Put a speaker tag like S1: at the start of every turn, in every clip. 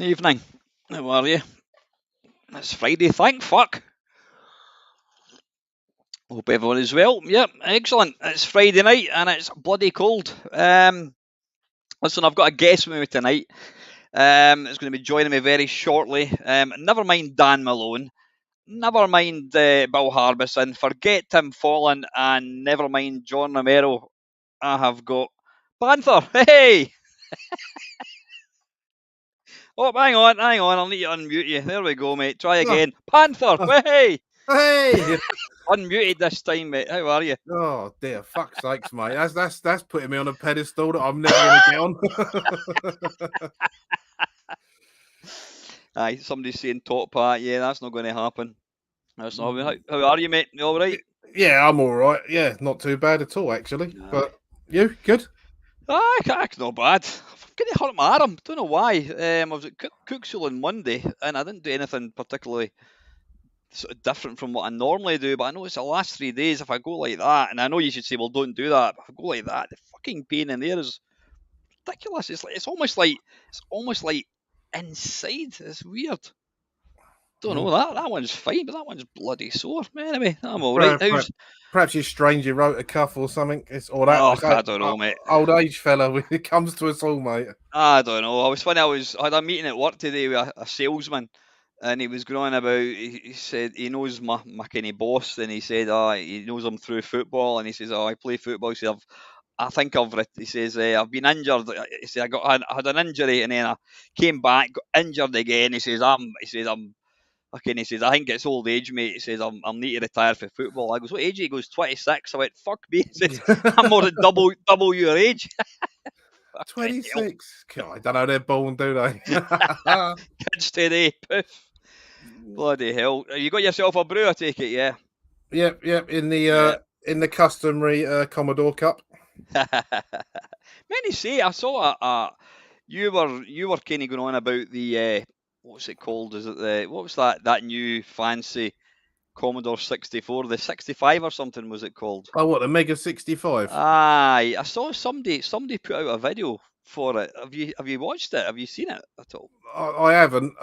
S1: Evening. How are you? It's Friday, thank fuck. Hope everyone is well. Yep, excellent. It's Friday night and it's bloody cold. Listen, I've got a guest with me tonight. It's going to be joining me very shortly. Never mind Dan Malone. Never mind Bill Harbison. Forget Tim Follen and never mind John Romero. I have got Panther. Hey! Oh, hang on. I'll need to unmute you. There we go, mate. Try again. Panther. Hey!
S2: Hey!
S1: Unmuted this time, mate. How are you?
S2: Oh dear, fuck's sakes, mate. That's putting me on a pedestal that I'm never going to get on.
S1: Aye, somebody's saying top part. Yeah, that's not going to happen. That's not. How are you, mate? You all right?
S2: Yeah, I'm all right. Yeah, not too bad at all, actually.
S1: Aye.
S2: But you, good?
S1: Aye, not bad. I'm getting hurt my arm. Don't know why. I was at Cooksville on Monday, and I didn't do anything particularly sort of different from what I normally do. But I know it's the last 3 days. If I go like that, and I know you should say, well, don't do that. But if I go like that, the fucking pain in there is ridiculous. It's almost like inside. It's weird. Don't know that one's fine, but that one's bloody sore. Anyway, I'm all right.
S2: Perhaps you strained your rotor cuff or something.
S1: I don't know, mate.
S2: Old age fella, when it comes to us all, mate.
S1: I don't know. I had a meeting at work today with a salesman, and he was going on about. He said he knows my kind of boss, and he said, he knows him through football, and he says, I play football. He said, he says, I've been injured. He said, I had an injury, and then I came back, got injured again. He says, I'm. Okay, he says, I think it's old age, mate. He says, I'm need to retire for football. I goes, what age? He goes, 26. I went, fuck me. He says, I'm more than double your age.
S2: 26. God, I don't know they're born, do they?
S1: Kids today, poof. Bloody hell. You got yourself a brew, I take it, yeah?
S2: Yep. In the customary Commodore Cup.
S1: Many say, I saw you were kind of going on about the what's it called? Is it what was that new fancy Commodore 64, the 65 or something was it called?
S2: Oh, what, the Mega 65?
S1: Aye, I saw somebody put out a video for it. Have you watched it? Have you seen it at all?
S2: I haven't.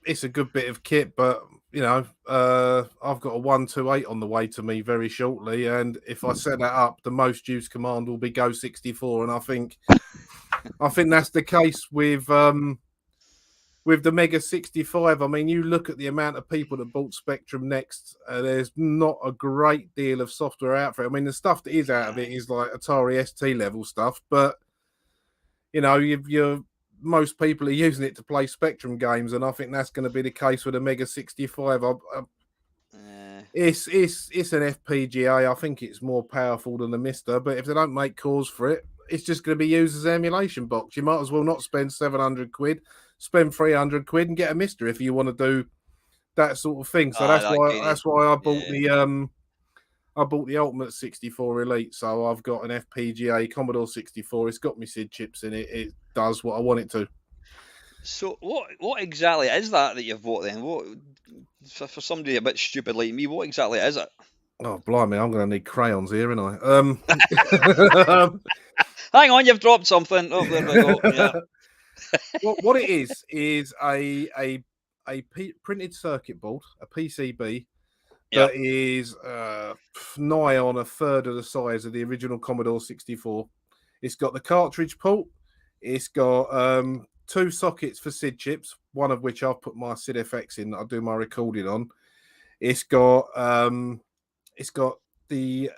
S2: It's a good bit of kit, but you know, I've got a 128 on the way to me very shortly, and if I set that up, the most used command will be Go 64, and I think that's the case with the Mega 65. I mean, you look at the amount of people that bought Spectrum Next, there's not a great deal of software out for it. I mean, the stuff that is out of it is like Atari ST level stuff, but you know, most people are using it to play Spectrum games, and I think that's going to be the case with the Mega 65. It's an FPGA. I think it's more powerful than the Mister, but if they don't make cores for it, it's just going to be used as an emulation box. You might as well not spend 700 quid, spend 300 quid and get a Mister if you want to do that sort of thing. So that's why I bought I bought the Ultimate 64 Elite, so I've got an FPGA Commodore 64. It's got my SID chips in it. It does what I want it to.
S1: So what exactly is that you've bought then? What for somebody a bit stupid like me? What exactly is it?
S2: Oh blimey, I'm going to need crayons here, aren't I?
S1: Hang on, you've dropped something. Oh, there we go. Yeah.
S2: What it is a printed circuit board, a PCB. That is nigh on a third of the size of the original Commodore 64. It's got the cartridge port. It's got 2 sockets for SID chips, one of which I've put my SID FX in that I do my recording on. It's got the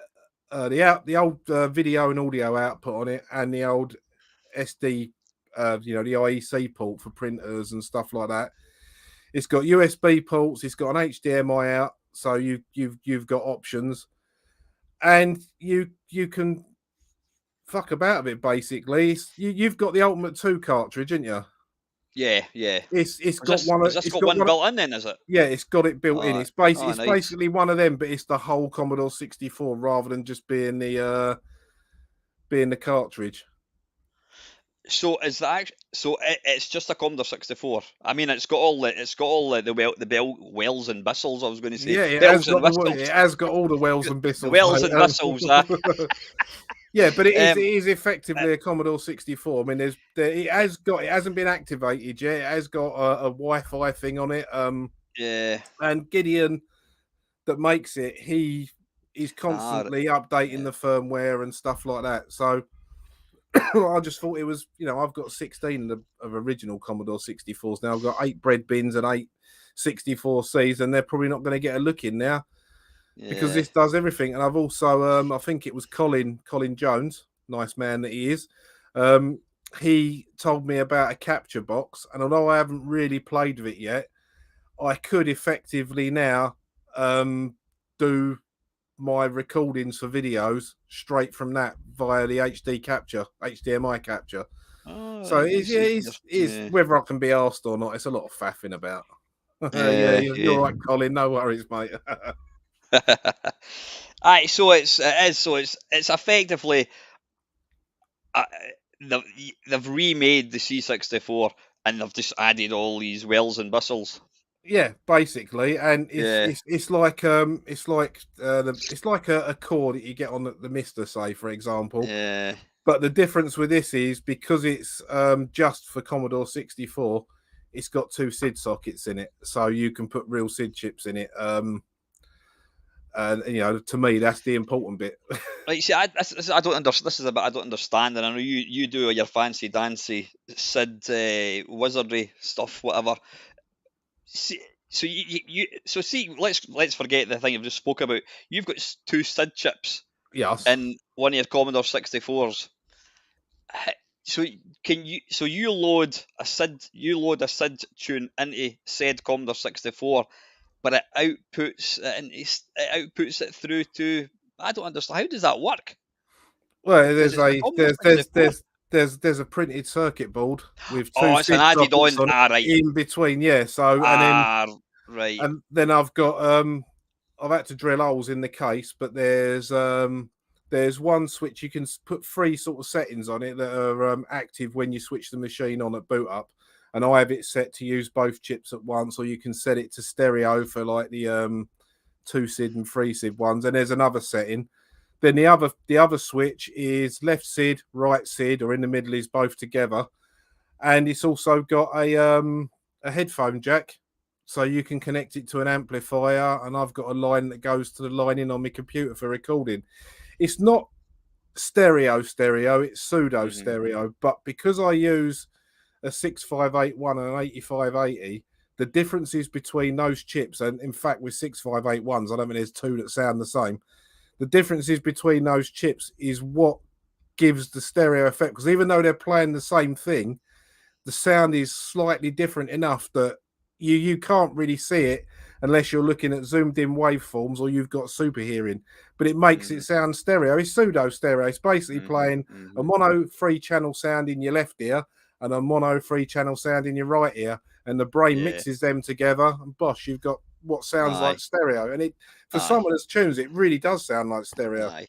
S2: old video and audio output on it, and the old SD, the IEC port for printers and stuff like that. It's got USB ports. It's got an HDMI out. So you've got options, and you can fuck about with it basically. You've got the Ultimate 2 cartridge, haven't you?
S1: Yeah.
S2: It's got one
S1: built in then, is it?
S2: Yeah, it's got it built in. It's basically one of them, but it's the whole Commodore 64 rather than just being the cartridge.
S1: So is that it's just a Commodore 64? I mean, it's got all the wells and whistles. I was going to say,
S2: yeah, it has got all the wells and whistles.
S1: The wells and whistles.
S2: Yeah, but it
S1: Um,
S2: is
S1: uh,
S2: effectively a Commodore 64. I mean, it hasn't been activated yet. It has got a Wi-Fi thing on it.
S1: yeah.
S2: And Gideon that makes it, he is
S1: Ah,
S2: constantly updating
S1: yeah.
S2: the firmware and stuff like that. So I just thought it was, I've got 16 of original Commodore 64s now. I've got 8 bread bins and 8 64Cs, and they're probably not going to get a look in now because
S1: Yeah.
S2: this does everything. And I've also, I think it was Colin Jones, nice man that he is. Um, he told me about a capture box, and although I haven't really played with it yet, I could effectively now do my recordings for videos straight from that via the HDMI capture.
S1: All
S2: So
S1: right. Nice.
S2: it's
S1: Yeah.
S2: whether I can be asked or not. It's a lot of faffing about. Yeah,
S1: Yeah.
S2: you're
S1: Yeah.
S2: right, Colin. No worries, mate.
S1: Aye. So it's effectively uh, they've remade the C64 and they've just added all these wells and whistles.
S2: Yeah, basically, and
S1: Yeah.
S2: it's like a core that you get on the Mister, say, for example.
S1: Yeah.
S2: But the difference with this is because it's just for Commodore 64, it's got 2 SID sockets in it, so you can put real SID chips in it. And to me, that's the important bit.
S1: Like, see, I don't understand. This is a bit I don't understand, and I know you do your fancy dancy Sid wizardry stuff, whatever. See, so see, let's forget the thing you've just spoke about. You've got 2 SID chips
S2: Yes.
S1: in one of your Commodore 64s. So you load a SID tune into said Commodore 64, but it outputs it through to, I don't understand, how does that work?
S2: Well,
S1: Because it's a Commodore 64.
S2: there's a printed circuit board with 2
S1: Oh, it's an
S2: SID
S1: added
S2: sockets
S1: on.
S2: on it
S1: Ah, right.
S2: in between. Yeah. So
S1: Ah, right.
S2: and then I've had to drill holes in the case, but there's one switch you can put 3 sort of settings on it that are active when you switch the machine on at boot up, and I have it set to use both chips at once, or you can set it to stereo for like the 2 SID and 3 SID ones, and there's another setting. Then the other switch is left SID, right SID, or in the middle is both together, and it's also got a headphone jack, so you can connect it to an amplifier. And I've got a line that goes to the line in on my computer for recording. It's not stereo, it's pseudo
S1: Hmm.
S2: stereo, but because I use a 6581 and an 8580, the differences between those chips, and in fact with 6581s, I don't think there's 2 that sound the same. The differences between those chips is what gives the stereo effect, because even though they're playing the same thing, the sound is slightly different enough that you can't really see it unless you're looking at zoomed in waveforms or you've got super hearing. But it makes it
S1: Hmm.
S2: sound stereo. It's pseudo stereo. It's basically
S1: Hmm.
S2: playing a
S1: Hmm.
S2: mono 3-channel sound in your left ear and a mono 3-channel sound in your right ear, and the brain
S1: Yeah.
S2: mixes them together, and bosh, you've got what sounds like
S1: Aye.
S2: stereo. And it, for
S1: Aye.
S2: some of those tunes, it really does sound like stereo.
S1: Aye.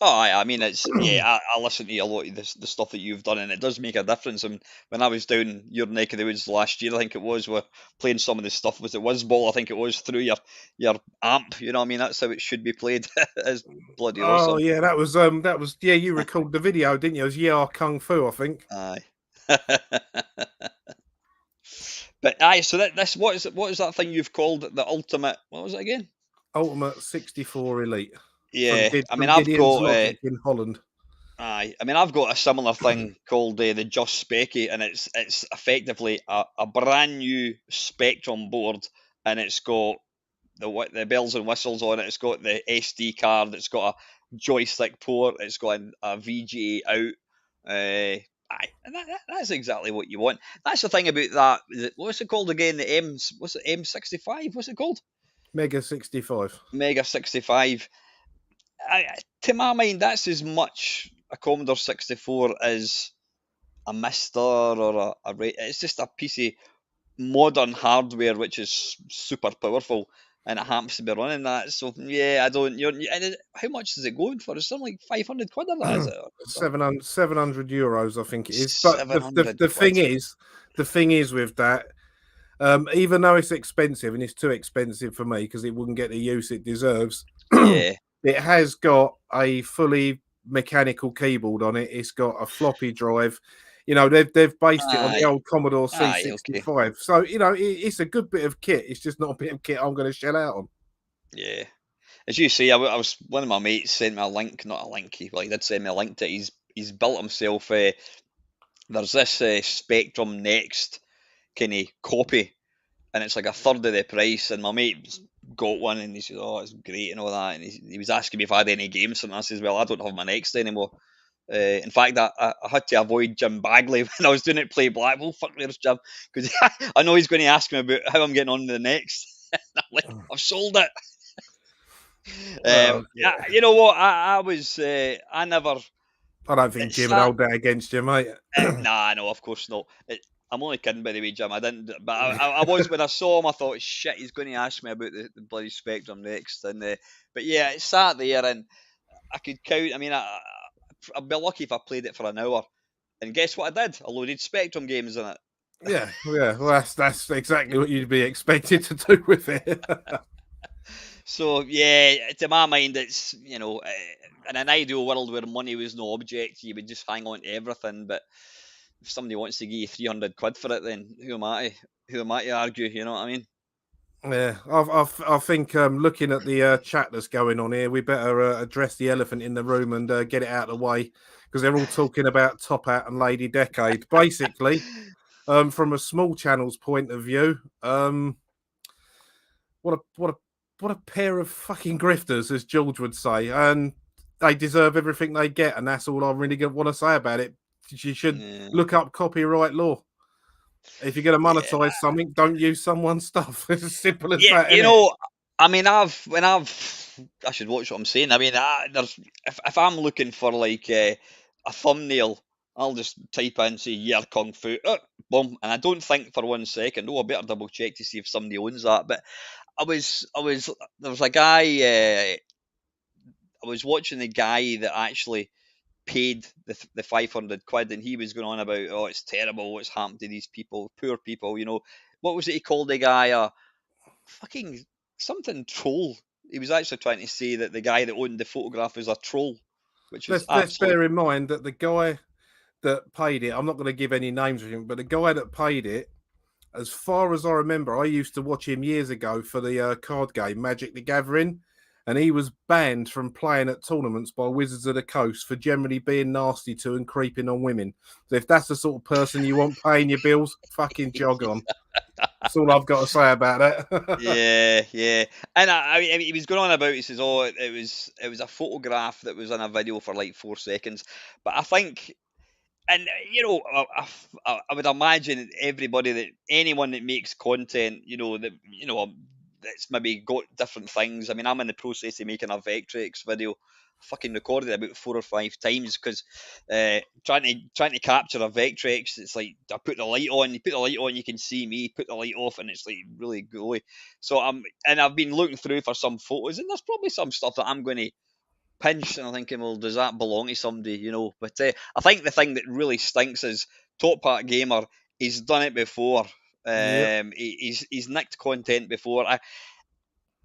S1: Oh, I mean, it's, yeah. I listen to a lot of the stuff that you've done, and it does make a difference. And when I was down your neck of the woods last year, I think it was, we're playing some of the stuff. Was it Whizball? I think it was through your amp. You know what I mean? That's how it should be played. It's bloody
S2: Oh
S1: awesome.
S2: yeah, that was yeah. You recorded the video, didn't you? It was Yeah Kung Fu, I think.
S1: Aye. But aye, so this, what is that thing you've called the ultimate? What was it again?
S2: Ultimate 64 Elite
S1: Yeah, I mean,
S2: from
S1: I've
S2: Gideon's
S1: got
S2: Logic in Holland.
S1: aye. I mean, I've got a similar thing called the Just Specky, and it's effectively a brand new Spectrum board, and it's got the bells and whistles on it. It's got the SD card. It's got a joystick port. It's got a VGA out. Aye, and that's exactly what you want. That's the thing about that. What's it called again? The what's it, M65? What's it called?
S2: Mega 65.
S1: Mega 65. To my mind, that's as much a Commodore 64 as a Mister or it's just a piece of modern hardware which is super powerful, and it happens to be running that. So yeah, I don't. How much is it going for? It's something like 500 quid or that, is it? Or something?
S2: 700 euros, I think it is. But
S1: 700 quid.
S2: the thing is with that, even though it's expensive and it's too expensive for me because it wouldn't get the use it deserves,
S1: Yeah.
S2: it has got a fully mechanical keyboard on it. It's got a floppy drive. You know, they've based it on the
S1: Aye,
S2: old Commodore
S1: aye, okay,
S2: C65. So, you know, it's a good bit of kit. It's just not a bit of kit I'm going to shell out on.
S1: yeah. As you say, I was one of my mates sent me a link, not a link. He did send me a link to it. He's built himself. There's this Spectrum Next kind of copy, and it's like a third of the price. And my mate got one, and he said, "Oh, it's great and all that." And he was asking me if I had any games, and I says, "Well, I don't have my Next anymore." In fact, I had to avoid Jim Bagley when I was doing it. Play Blackpool. Fuck, there's Jim, because I know he's going to ask me about how I'm getting on to the Next. I'm like, I've sold it.
S2: Well, yeah.
S1: You know what? I was I never.
S2: I don't think
S1: It's
S2: Jim would
S1: that.
S2: hold that against you, mate.
S1: Nah, no, of course not. I'm only kidding, by the way, Jim. I didn't, but I was when I saw him. I thought, shit, he's going to ask me about the bloody Spectrum Next, and but yeah, it sat there, and I could count. I mean, I'd be lucky if I played it for an hour. And guess what I did? I loaded Spectrum games in it.
S2: Yeah, yeah. Well, that's exactly what you'd be expected to do with it.
S1: So yeah, to my mind, it's in an ideal world where money was no object, you would just hang on to everything. But if somebody wants to give you 300 quid for it, then who am I? Who am I to argue? You know what I mean?
S2: Yeah, I think looking at the chat that's going on here, we better address the elephant in the room and get it out of the way because they're all talking about Top Hat and Lady Decade. Basically, from a small channel's point of view, what a what a what a pair of fucking grifters, as George would say, and they deserve everything they get, and that's all I really want to say about it. You should
S1: Yeah,
S2: look up copyright law. If you're going to
S1: yeah,
S2: monetize something, don't use someone's stuff. It's as simple as
S1: yeah.
S2: that, isn't it?
S1: I mean, I should watch what I'm saying. I mean, there's if I'm looking for like a thumbnail, I'll just type in say yeah kung fu, boom, and I don't think for 1 second. Oh, I better double check to see if somebody owns that. But I was there was a guy. I was watching the guy that actually paid the 500 quid, and he was going on about, oh, it's terrible what's happened to these people, poor people. What was it he called the guy? Fucking something troll. He was actually trying to say that the guy that owned the photograph was a troll, which was
S2: Let's
S1: absolute.
S2: bear in mind that the guy that paid it, I'm not going to give any names of him, but the guy that paid it, as far as I remember, I used to watch him years ago for the card game Magic the Gathering, and he was banned from playing at tournaments by Wizards of the Coast for generally being nasty to and creeping on women. So if that's the sort of person you want paying your bills, fucking jog on. That's all I've got to say about that.
S1: Yeah, yeah. And I mean, he was going on about. He says, "Oh, it was a photograph that was in a video for like 4 seconds." But I think, and I would imagine everybody that anyone that makes content, that's maybe got different things. I mean, I'm in the process of making a Vectrex video. I fucking recorded it about 4 or 5 times because trying to capture a Vectrex, it's like I put the light on. You put the light on, you can see me. Put the light off, and it's like really glowy. So I've been looking through for some photos, and there's probably some stuff that I'm going to pinch, and I'm thinking, well, does that belong to somebody, But I think the thing that really stinks is Top Part Gamer. He's done it before.
S2: Yep.
S1: He's nicked content before.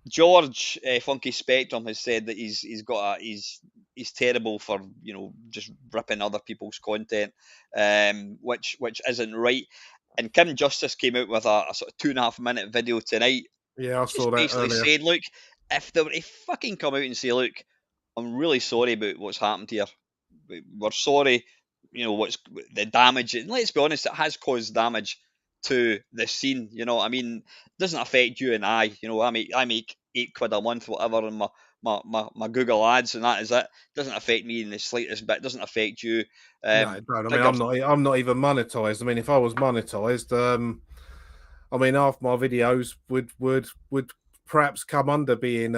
S1: George Funky Spectrum has said that he's terrible for just ripping other people's content, which isn't right. And Kim Justice came out with a sort of 2.5 minute video tonight,
S2: Yeah, I
S1: just
S2: saw that
S1: basically
S2: earlier.
S1: saying, look, if they were to fucking come out and say, look, I'm really sorry about what's happened here. We're sorry, what's the damage. And let's be honest, it has caused damage to the scene. I mean, it doesn't affect you and I. I make £8 a month, whatever, on my Google ads, and that is it. Doesn't affect me in the slightest bit. Doesn't affect you.
S2: No, it don't. I mean,
S1: Bigger.
S2: I'm not even monetized. I mean, if I was monetized, I mean, half my videos would perhaps come under being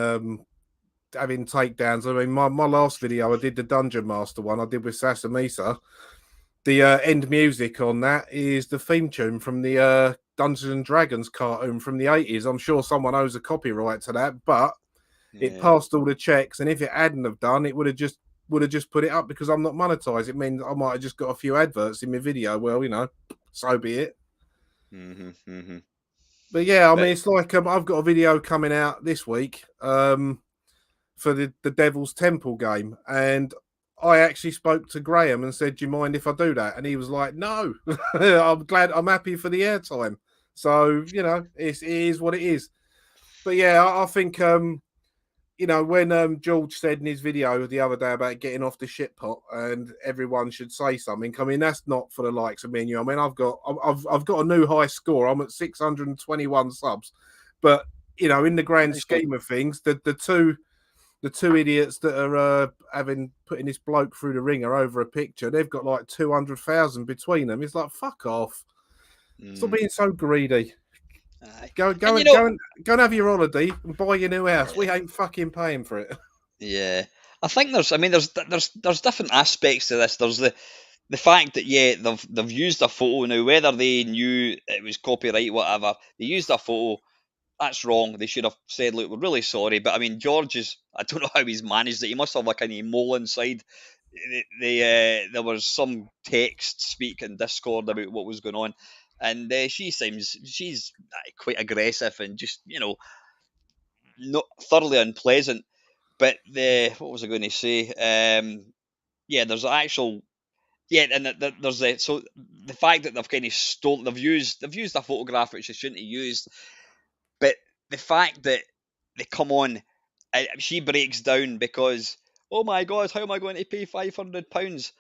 S2: having takedowns. I mean, my last video, I did the Dungeon Master one. I did with Sasamisa. The end music on that is the theme tune from the Dungeons and Dragons cartoon from the 80s. I'm sure someone owes a copyright to that, but it
S1: Yeah.
S2: passed all the checks. And if it hadn't have done, it would have just put it up because I'm not monetized. It means I might have just got a few adverts in my video. Well, so be it.
S1: Mhm.
S2: But yeah, I
S1: But
S2: mean, it's like I've got a video coming out this week for the Devil's Temple game, and I actually spoke to Graham and said, "Do you mind if I do that?" And he was like, "No, I'm happy for the airtime." So it is what it is. But yeah, I think when George said in his video the other day about getting off the shit pot and everyone should say something. I mean, that's not for the likes of me and you. I mean, I've got a new high score. I'm at 621 subs, but in the grand
S1: Nice one.
S2: scheme of things, the two idiots that are having putting this bloke through the ringer over a picture, they've got like 200,000 between them. It's like, fuck off. Stop
S1: Mm,
S2: being so greedy.
S1: aye.
S2: Go
S1: And
S2: go and go and go and have your holiday and buy your new house. We ain't fucking paying for it.
S1: yeah, I think there's different aspects to this. There's the fact that they've used a photo now, whether they knew it was copyright, whatever. They used a photo. That's wrong. They should have said, "Look, we're really sorry." But I mean, George is. I don't know how he's managed it. He must have like an mole inside. There was some text speak in Discord about what was going on, and she's quite aggressive and just not thoroughly unpleasant. But what was I going to say? Yeah, there's actual and there's so the fact that they've kind of they've used a photograph which they shouldn't have used, but the fact that they come on, she breaks down because, oh my god, how am I going to pay £500?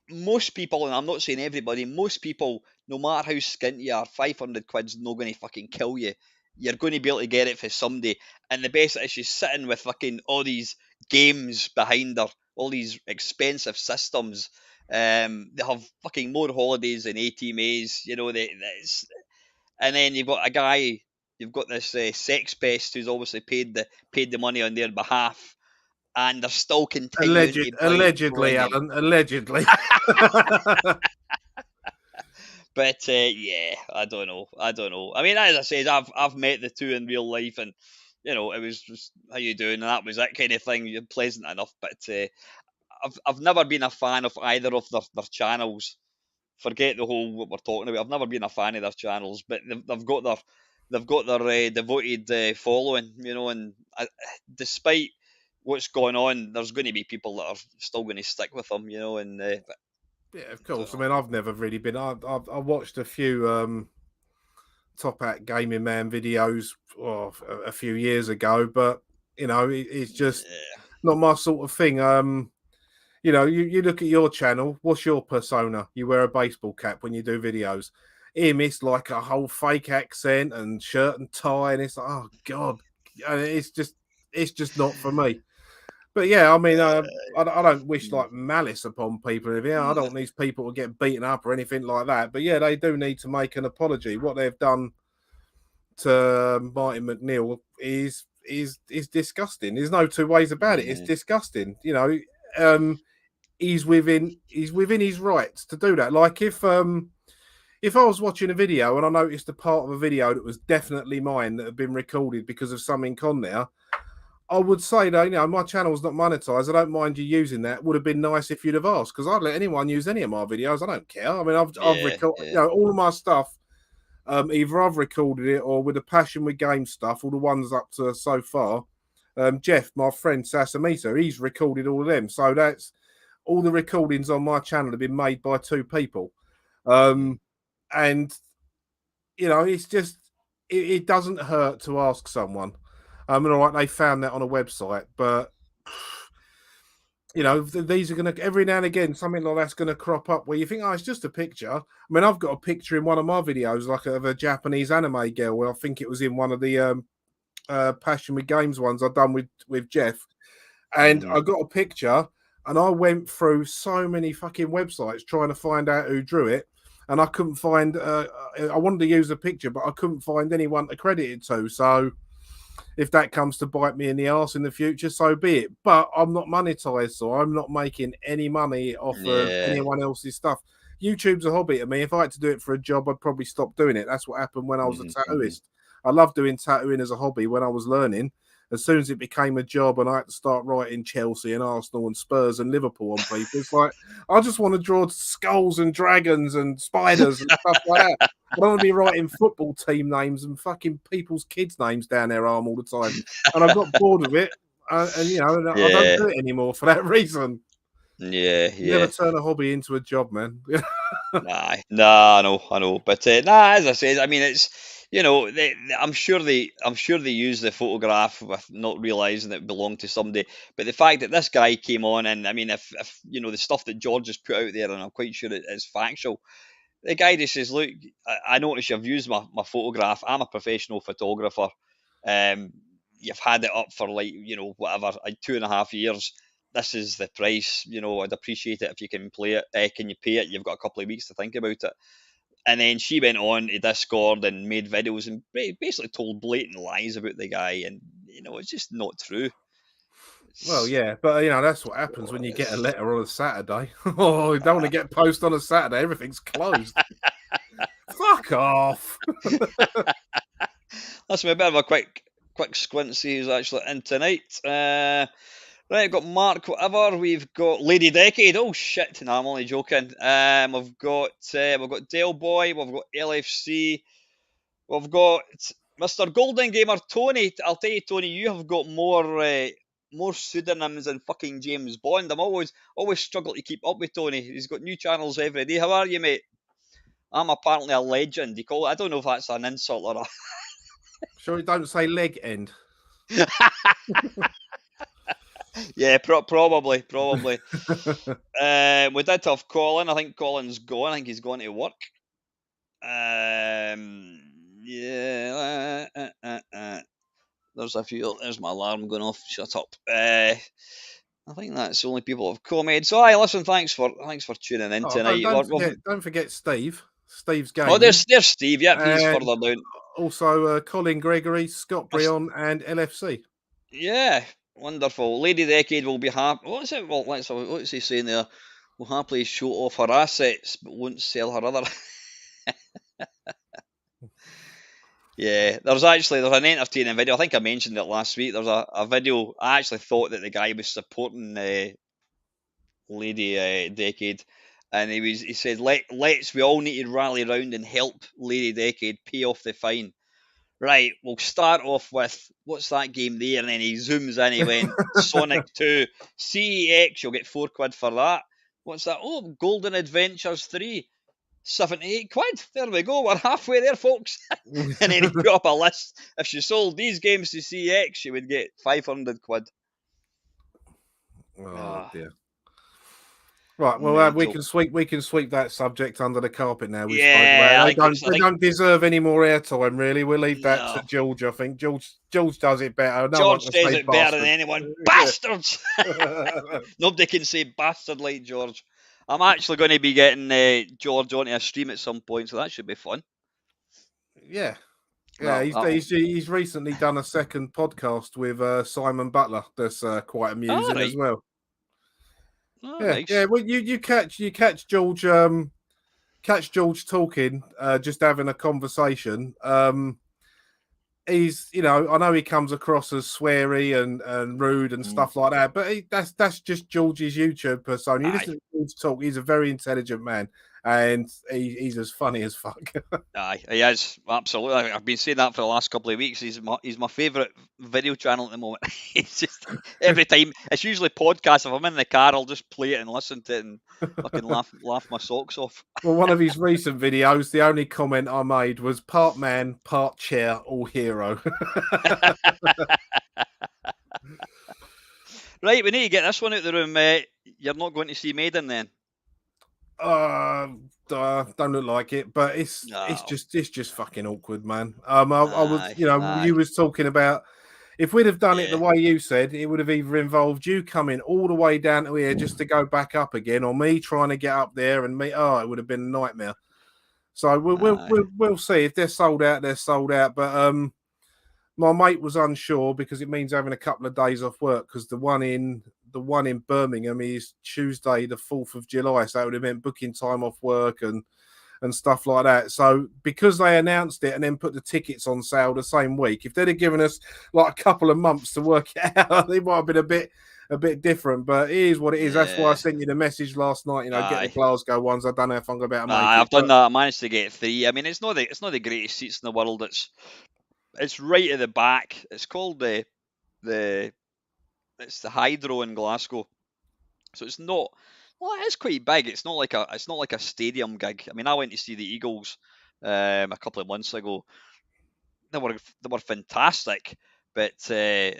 S1: Most people, and I'm not saying everybody, most people, no matter how skint you are, 500 quid's not going to fucking kill you. You're going to be able to get it for somebody. And the best is she's sitting with fucking all these games behind her, all these expensive systems. They have fucking more holidays than ATMs, and then you've got this sex pest who's obviously paid the money on their behalf, and they're still continuing to
S2: Allegedly,
S1: bring him.
S2: Alan. Allegedly.
S1: But yeah, I don't know. I mean, as I said, I've met the two in real life, and it was just how you doing, and that was that kind of thing. You're pleasant enough, but I've never been a fan of either of their channels. Forget the whole what we're talking about. I've never been a fan of their channels, but they've got their devoted following, and despite what's going on, there's going to be people that are still going to stick with them, and but
S2: Yeah, of
S1: I don't
S2: course. I
S1: know.
S2: mean, I've never really been. I watched a few Top Hat Gaming Man videos a few years ago, but it's just
S1: Yeah.
S2: not my sort of thing. You look at your channel. What's your persona? You wear a baseball cap when you do videos. Him, it's like a whole fake accent and shirt and tie, and it's like, oh god, and it's just not for me. But yeah, I mean, I don't wish like malice upon people. Yeah, I don't want these people to get beaten up or anything like that. But yeah, they do need to make an apology. What they've done to Martin McNeil is disgusting. There's no two ways about it. It's
S1: Yeah.
S2: disgusting. He's within his rights to do that. Like if I was watching a video and I noticed a part of a video that was definitely mine that had been recorded because of something on there, I would say that my channel's not monetized. I don't mind you using that. Would have been nice if you'd have asked, because I'd let anyone use any of my videos. I don't care. I mean, I've
S1: Yeah,
S2: recorded
S1: yeah.
S2: all of my stuff. Either I've recorded it or with the Passion with Game stuff, all the ones up to so far. Jeff, my friend Sasamita, he's recorded all of them. So that's all the recordings on my channel have been made by two people.
S1: Mhm.
S2: And it's just it doesn't hurt to ask someone. All right, they found that on a website, but these are going to every now and again something like that's going to crop up where you think, oh, it's just a picture. I mean, I've got a picture in one of my videos, like of a Japanese anime girl. Where I think it was in one of the Passion with Games ones I've done with Jeff, and
S1: Mhm.
S2: I got a picture, and I went through so many fucking websites trying to find out who drew it, and I couldn't find. I wanted to use a picture, but I couldn't find anyone to credit it to. So if that comes to bite me in the arse in the future, so be it. But I'm not monetized, so I'm not making any money off of
S1: Yeah.
S2: anyone else's stuff. YouTube's a hobby to me. If I had to do it for a job, I'd probably stop doing it. That's what happened when I was a
S1: Mhm. Mhm.
S2: tattooist. I loved doing tattooing as a hobby when I was learning. As soon as it became a job and I had to start writing Chelsea and Arsenal and Spurs and Liverpool on people, it's like I just want to draw skulls and dragons and spiders and stuff like that. I don't want to be writing football team names and fucking people's kids' names down their arm all the time. And I got bored of it, and I don't
S1: Yeah.
S2: do it anymore for that reason.
S1: Yeah,
S2: Never
S1: yeah.
S2: turn a hobby into a job, man.
S1: Nah, I know. But nah, as I said, I mean, it's I'm sure they use the photograph with not realizing it belonged to somebody. But the fact that this guy came on, and I mean, if the stuff that George has put out there, and I'm quite sure it is factual. The guy just says, "Look, I notice you've used my photograph. I'm a professional photographer. Um, you've had it up for like whatever, like 2.5 years. This is the price. I'd appreciate it if you can play it. Can you pay it? You've got a couple of weeks to think about it." And then she went on to Discord and made videos and basically told blatant lies about the guy, and it's just not true.
S2: Well,
S1: It's,
S2: yeah, but that's what happens when you get a
S1: it's
S2: letter on a Saturday. Oh, you don't want to get post on a Saturday. Everything's closed. Fuck off.
S1: That's a bit of a quick squint. See who's actually in tonight. Right, I've got Mark. Whatever. We've got Lady Decade. Oh shit! No, I'm only joking. We've got Del Boy. We've got LFC. We've got Mr. Golden Gamer Tony. I'll tell you, Tony, you have got more pseudonyms than fucking James Bond. I'm always struggle to keep up with Tony. He's got new channels every day. How are you, mate? I'm apparently a legend. You call it? I don't know if that's an insult or a.
S2: Sure, you don't say leg end.
S1: Yeah, probably. We did have Colin. I think Colin's gone. I think he's gone to work. Yeah. There's a few. There's my alarm going off. Shut up. I think that's the only people who've commented. So, listen. Thanks for tuning in
S2: Oh,
S1: tonight.
S2: don't forget Steve. Steve's
S1: Oh,
S2: gaming,
S1: there's Steve. Yep, he's
S2: and
S1: further down.
S2: also Colin Gregory, Scott Brion, and LFC.
S1: Yeah, wonderful. Lady Decade will be happy. What's it? Well, what's he saying there? Will happily show off her assets, but won't sell her other. Yeah, there's an entertaining video. I think I mentioned it last week. There's a video. I actually thought that the guy was supporting Lady Decade, and he said we all need to rally around and help Lady Decade pay off the fine. Right, we'll start off with what's that game there, and then he zooms in. He went Sonic 2 CEX. You'll get £4 for that. What's that? Oh, Golden Adventures 3. 78 quid. There we go. We're halfway there, folks. And then he put up a list. If she sold these games to CX, she would get 500 quid.
S2: Oh dear. Right, well, we
S1: Mental.
S2: can sweep that subject under the carpet now. We spoke
S1: Yeah,
S2: about. They don't deserve any more airtime, really. We'll leave that
S1: no.
S2: to George. I think George does it better. No one
S1: George
S2: can
S1: says
S2: say
S1: it better than
S2: bastard.
S1: anyone. Bastards! Nobody can say bastard like George. I'm actually going to be getting George onto a stream at some point, so that should be fun.
S2: Yeah.
S1: Well,
S2: He's recently done a second podcast with Simon Butler. That's quite amusing as well.
S1: Oh,
S2: Yeah,
S1: nice.
S2: yeah. Well, you catch George talking, just having a conversation. He's, I know he comes across as sweary and rude and stuff like that, but that's just George's YouTube persona. You listen to George talk; he's a very intelligent man, and he's as funny as fuck.
S1: Aye, he is absolutely. I've been saying that for the last couple of weeks. He's my favourite video channel at the moment. It's just every time. It's usually podcasts. If I'm in the car, I'll just play it and listen to it and fucking laugh my socks off.
S2: Well, one of his recent videos, the only comment I made was part man, part chair, all hero.
S1: Right, we need to get this one out of the room. You're not going to see Maiden then?
S2: Don't look like it, but it's just fucking awkward, man. I was, you was talking about if we'd have done it the way you said, it would have either involved you coming all the way down to here just to go back up again, or me trying to get up there and me. Oh, it would have been a nightmare. So we'll see if they're sold out. They're sold out, but my mate was unsure because it means having a couple of days off work because the one in Birmingham is Tuesday, the 4th of July. So that would have meant booking time off work and stuff like that. So because they announced it and then put the tickets on sale the same week, if they'd have given us like a couple of months to work it out, it might have been a bit different. But it is what it is. Yeah. That's why I sent you the message last night. Get the Glasgow ones. I don't know if I'm going to be able to make it.
S1: I've done that. I managed to get 3. I mean, it's not the greatest seats in the world. It's right at the back. It's called it's the Hydro in Glasgow. So it's not. Well, it is quite big. It's not like a stadium gig. I mean, I went to see the Eagles a couple of months ago. They were fantastic, but the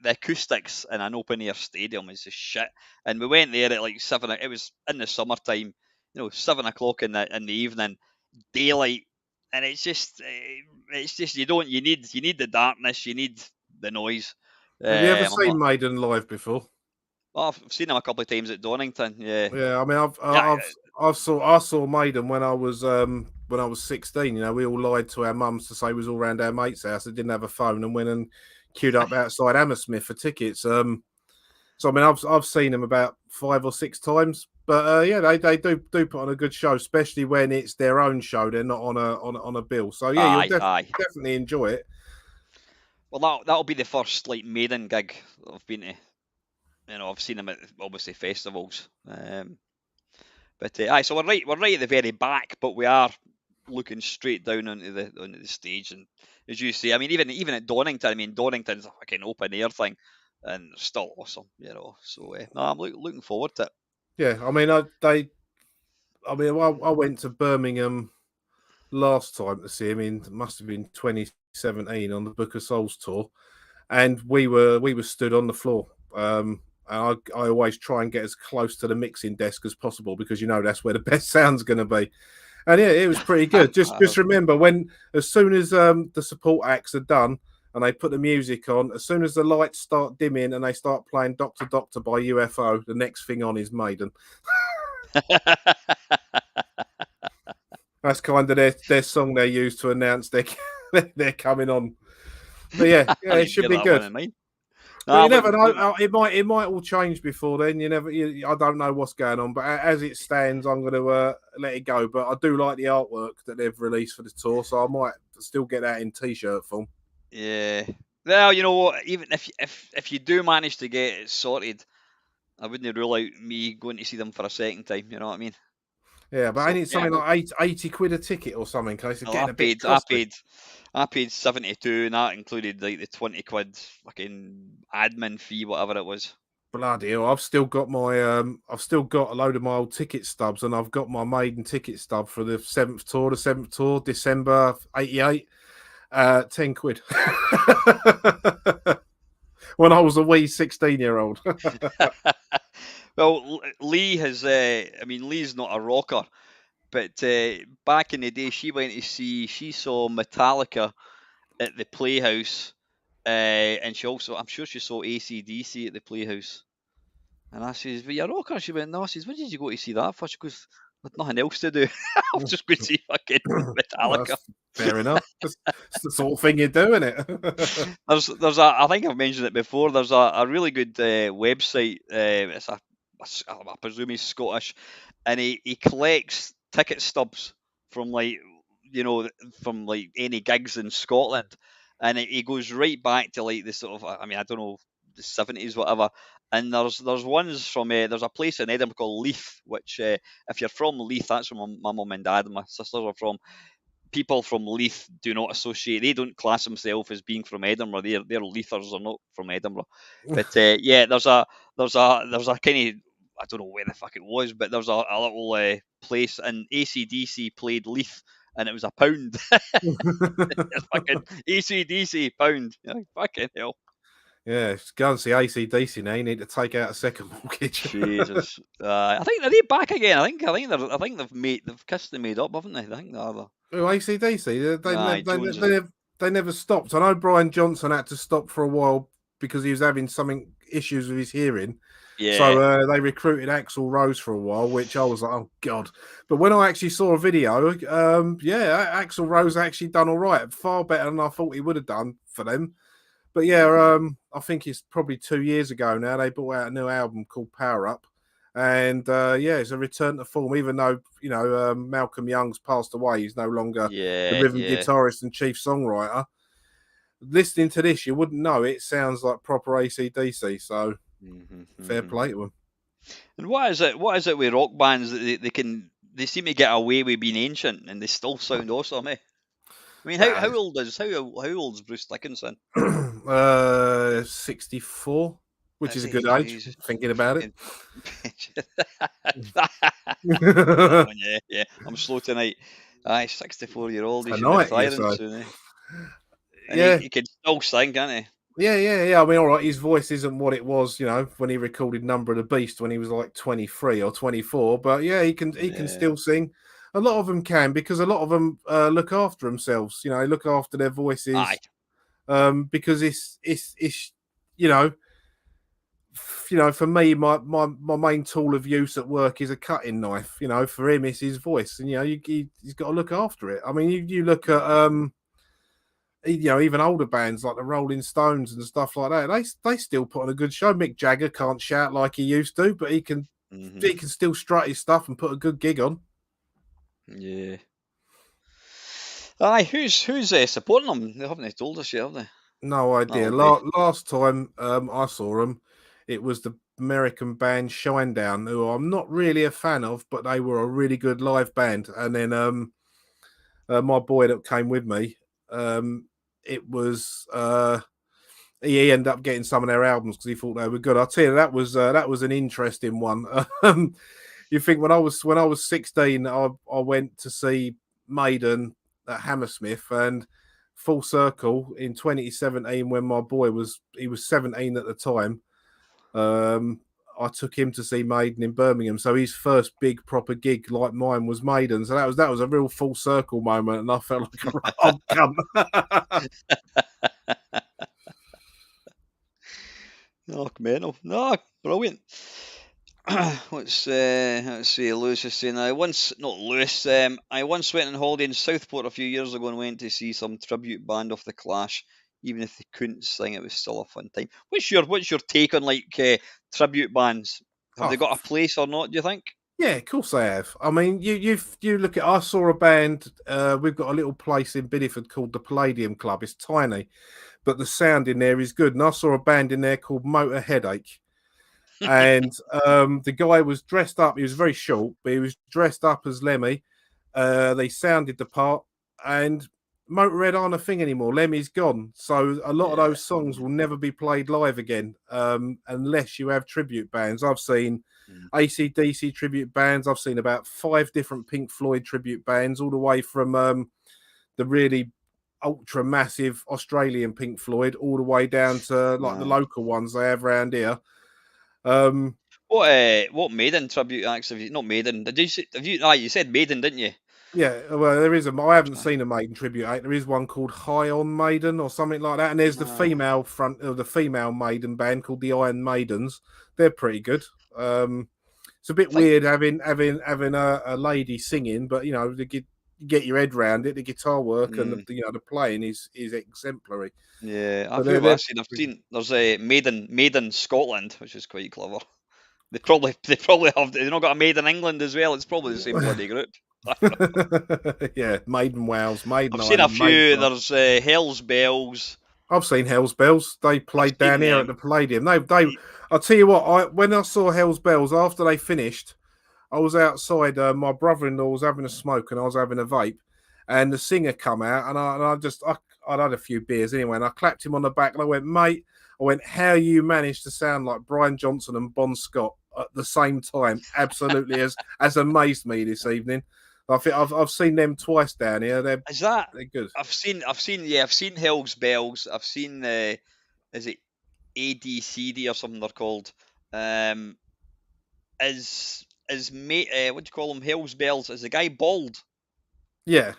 S1: acoustics in an open air stadium is just shit. And we went there at like 7. It was in the summertime, 7 o'clock in the evening, daylight, and it's just you need the darkness, you need the noise.
S2: Have you ever
S1: I'm
S2: seen
S1: not.
S2: Maiden live before?
S1: Oh, I've seen them a couple of times at Donington. Yeah,
S2: Yeah, I mean,
S1: yeah,
S2: I saw Maiden when I was 16. You know, we all lied to our mums to say we was all round our mate's house that didn't have a phone and went and queued up outside Hammersmith for tickets. So I mean, I've seen them about 5 or 6 times, but yeah, they do put on a good show, especially when it's their own show. They're not on a bill. So yeah, you'll
S1: aye, aye.
S2: definitely enjoy it.
S1: Well, that'll be the first like Maiden gig I've been to. I've seen them at obviously festivals. But aye, so we're right at the very back, but we are looking straight down onto the stage. And as you say, I mean, even at Donington, I mean, Donington's a fucking open air thing, and it's still awesome. So no, I'm looking forward to it.
S2: Yeah, I mean, I went to Birmingham last time to see him in must have been 2017 on the Book of Souls tour, and we were stood on the floor. And I always try and get as close to the mixing desk as possible because that's where the best sound's going to be. And yeah, it was pretty good. Just remember as soon as the support acts are done and they put the music on, as soon as the lights start dimming and they start playing Doctor Doctor by UFO, the next thing on is Maiden. That's kind of their song they use to announce they're coming on. But yeah,
S1: I
S2: it
S1: need to
S2: should
S1: bear
S2: be
S1: that one
S2: good.
S1: in mind. No,
S2: But you
S1: I'm
S2: never
S1: looking,
S2: know.
S1: looking.
S2: It might all change before then. I don't know what's going on. But as it stands, I'm going to let it go. But I do like the artwork that they've released for the tour, so I might still get that in t-shirt form.
S1: Yeah. Well, you know what? Even if you do manage to get it sorted, I wouldn't rule out me going to see them for a second time. You know what I mean?
S2: Yeah, but I
S1: So
S2: need
S1: yeah,
S2: something like 80 quid a ticket or something, in case it's
S1: well, I
S2: getting a bit
S1: paid, I
S2: costly.
S1: paid, I paid 72, and that included like the 20 quid fucking admin fee, whatever it was.
S2: Bloody hell! I've still got a load of my old ticket stubs, and I've got my maiden ticket stub for the seventh tour, December '88. 10 quid. When I was a wee 16-year-old.
S1: Well, Lee has, I mean, Lee's not a rocker, but back in the day, she saw Metallica at the Playhouse, and I'm sure she saw AC/DC at the Playhouse. And I says, "Well, you're a rocker." She went, "No." I says, "Where did you go to see that for?" She goes, "With nothing else to do. I'll just go see fucking
S2: Well,
S1: Metallica."
S2: that's fair enough. It's the sort of thing you do, isn't it?
S1: I think I've mentioned it before. There's a really good website. I presume he's Scottish, and he collects ticket stubs from from like any gigs in Scotland, and he goes right back to like the sort of, I mean, I don't know, the 70s, whatever. And there's ones from there's a place in Edinburgh called Leith, which if you're from Leith, that's where my mum and dad and my sisters are from. People from Leith do not associate. They don't class themselves as being from Edinburgh. They're Leithers. Are not from Edinburgh. But yeah, there's a kind of, I don't know where the fuck it was, but there's a little place, and AC/DC played Leith, and it was £1. It's fucking AC/DC £1. Yeah, fucking hell.
S2: Yeah, go and see AC/DC now. You need to take out a second mortgage.
S1: Jesus. I think they're back again. I think they've kissed and made up, haven't they? I think they're.
S2: Oh, AC/DC,
S1: Jones.
S2: they never stopped. I know Brian Johnson had to stop for a while because he was having something issues with his hearing.
S1: Yeah.
S2: So they recruited Axl Rose for a while, which I was like, oh god. But when I actually saw a video, yeah, Axl Rose actually done all right, far better than I thought he would have done for them. But yeah, I think it's probably 2 years ago now. They brought out a new album called Power Up, and yeah, it's a return to form. Even though Malcolm Young's passed away, he's no longer the
S1: Yeah,
S2: rhythm
S1: yeah.
S2: guitarist and chief songwriter. Listening to this, you wouldn't know. It sounds like proper AC/DC. So
S1: Hmm,
S2: fair
S1: hmm.
S2: play to him.
S1: And what is it? What is it with rock bands that they seem to get away with being ancient and they still sound awesome, eh? I mean, how
S2: Well,
S1: old is Bruce Dickinson?
S2: 64. which is
S1: Is
S2: a
S1: he?
S2: good age,
S1: Jesus.
S2: thinking about it.
S1: Fucking Oh, yeah, yeah. I'm slow tonight. Aye, 64-year-old. He should be
S2: Tonight, you
S1: retiring
S2: say?
S1: soon, eh? And he,
S2: Yeah,
S1: he can still sing, can't he?
S2: yeah. I mean, all right, his voice isn't what it was, when he recorded Number of the Beast when he was like 23 or 24. But yeah, he can
S1: Yeah.
S2: still sing. A lot of them can because a lot of them look after themselves. They look after their
S1: Aye.
S2: voices because it's you know for me, my main tool of use at work is a cutting knife. For him, it's his voice, and he's got to look after it. I mean, you look at even older bands like the Rolling Stones and stuff like that. They still put on a good show. Mick Jagger can't shout like he used to, but he can
S1: Hmm.
S2: he can still strut his stuff and put a good gig on.
S1: Yeah. Aye, who's supporting them? They haven't told us yet, have they?
S2: No idea.
S1: That'll be.
S2: Last time I saw them, it was the American band Shinedown, who I'm not really a fan of, but they were a really good live band. And then my boy that came with me, it was he ended up getting some of their albums because he thought they were good. I'll tell you that was an interesting one. You think when I was 16, I went to see Maiden at Hammersmith, and full circle in 2017 when my boy was 17 at the time. I took him to see Maiden in Birmingham, so his first big proper gig like mine was Maiden. So that was a real full circle moment, and I felt like a right old cunt.
S1: Oh, mental. No, brilliant. Let's see. Lewis is saying I once not Lewis. I once went on holiday in Southport a few years ago and went to see some tribute band of the Clash. Even if they couldn't sing, it was still a fun time. What's your take on like tribute bands? Have they
S2: Oh,
S1: got a place or not? Do you think?
S2: yeah, of course they have. I mean, you look at. I saw a band. We've got a little place in Bideford called the Palladium Club. It's tiny, but the sound in there is good. And I saw a band in there called Motor Headache, and the guy was dressed up. He was very short, but he was dressed up as Lemmy. They sounded the part, and Motorhead aren't a thing anymore. Lemmy's gone, so a lot of
S1: Yeah.
S2: those songs will never be played live again, unless you have tribute bands. I've seen
S1: Mm.
S2: AC/DC tribute bands. I've seen about 5 different Pink Floyd tribute bands, all the way from the really ultra massive Australian Pink Floyd, all the way down to like the
S1: Aye.
S2: local ones they have around here. Um,
S1: What Maiden tribute acts have you not Maiden? Did you say, have you? You said Maiden, didn't you?
S2: Yeah, well, there is I haven't seen a Maiden tribute act. There is one called High on Maiden or something like that, and there's the
S1: Aye.
S2: female front of the female Maiden band called the Iron Maidens. They're pretty good. It's a bit
S1: I think.
S2: weird having a lady singing, but you get your head round it. The guitar work and
S1: Mm.
S2: the playing is exemplary.
S1: Yeah,
S2: But
S1: I've
S2: they're,
S1: who have I
S2: they're
S1: seen? I've seen there's a Maiden Scotland, which is quite clever. They probably have they've not got a Maiden England as well. It's probably the same bloody group.
S2: yeah, Maiden Wows, Maiden
S1: I've seen a
S2: Island, Maiden.
S1: few. There's Hell's Bells.
S2: I've seen Hell's Bells. They
S1: I've
S2: played
S1: seen
S2: down here at
S1: them.
S2: the Palladium. I'll tell you what. When I saw Hell's Bells after they finished, I was outside. My brother-in-law was having a smoke, and I was having a vape. And the singer come out, and I'd had a few beers anyway, and I clapped him on the back, and I went, mate. I went, how you managed to sound like Brian Johnson and Bon Scott at the same time? Absolutely has amazed me this evening. I think I've seen them twice down here. They're
S1: Is that?
S2: they're good.
S1: I've seen Hell's Bells. I've seen is it ADCD or something they're called. Um, is mate what do you call them? Hell's Bells. Is the guy bald?
S2: Yeah.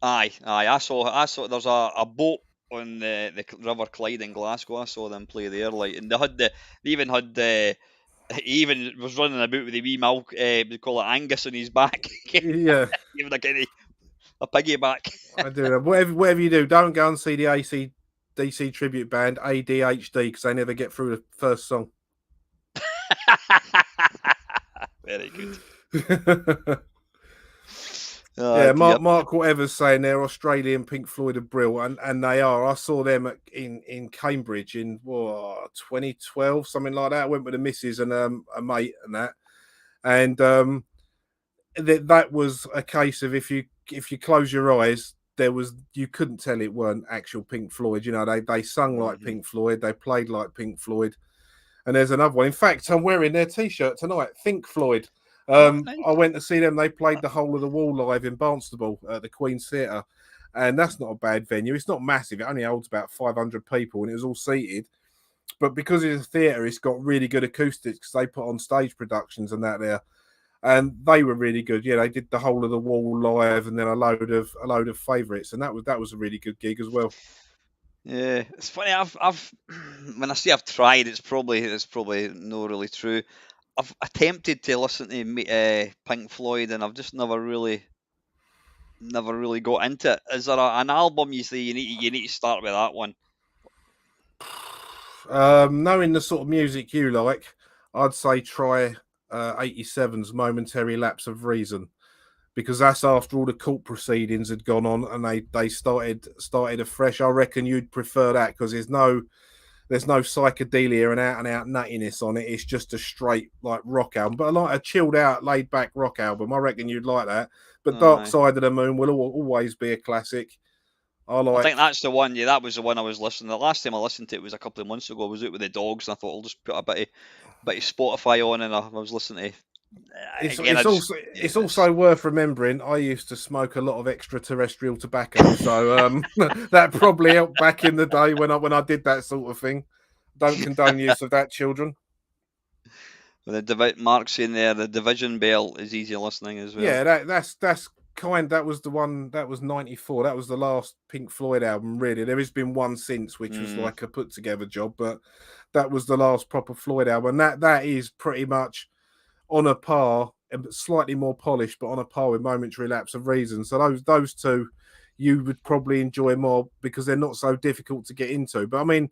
S1: Aye. I saw. There's a boat on the River Clyde in Glasgow. I saw them play there. Like, and they even had he even was running about with a wee milk. We call it Angus on his back,
S2: Yeah.
S1: even a piggyback.
S2: I do. Whatever you do, don't go and see the AC/DC tribute band ADHD because they never get through the first song.
S1: Very good.
S2: Yeah,
S1: Dear.
S2: Mark, whatever's saying they're Australian Pink Floyd of Brill, and they are. I saw them in Cambridge in 2012, something like that. I went with the missus and a mate and that, and that was a case of if you close your eyes, you couldn't tell it weren't actual Pink Floyd. They sung like
S1: Mhm.
S2: Pink Floyd, they played like Pink Floyd. And there's another one. In fact, I'm wearing their T-shirt tonight. Think Floyd.
S1: Oh,
S2: I
S1: nice.
S2: went to see them. They played the Whole of the Wall live in Barnstable at the Queen's Theatre, and that's not a bad venue. It's not massive. It only holds about 500 people, and it was all seated. But because it's a theatre, it's got really good acoustics because they put on stage productions and that there, and they were really good. Yeah, they did the Whole of the Wall live, and then a load of favourites, and that was a really good gig as well.
S1: Yeah, it's funny. I've when I say I've tried, it's probably not really true. I've attempted to listen to Pink Floyd, and I've just never really got into it. Is there an album you say you need to start with that one?
S2: Knowing the sort of music you like, I'd say try 87's Momentary Lapse of Reason, because that's after all the court proceedings had gone on and they started afresh. I reckon you'd prefer that because there's no psychedelia and out nuttiness on it. It's just a straight like rock album, but like a chilled out, laid back rock album. I reckon you'd like that. But Dark
S1: Aye.
S2: Side of the Moon will always be a classic.
S1: I think
S2: like
S1: that's the one. Yeah, that was the one I was listening. The last time I listened to it was a couple of months ago. I was out with the dogs, and I thought I'll just put a bit of Spotify on, and I was listening to. Again, I just yeah,
S2: it's also worth remembering I used to smoke a lot of extraterrestrial tobacco, so that probably helped back in the day when I did that sort of thing. Don't condone use of that, children.
S1: Mark saying there the Division Bell is easy listening as well.
S2: Yeah, that was the one that was 94. That was the last Pink Floyd album, really. There has been one since, which was like a put together job, but that was the last proper Floyd album. That is pretty much on a par, slightly more polished, but on a par with Momentary Lapse of Reason. So those two you would probably enjoy more because they're not so difficult to get into. But I mean,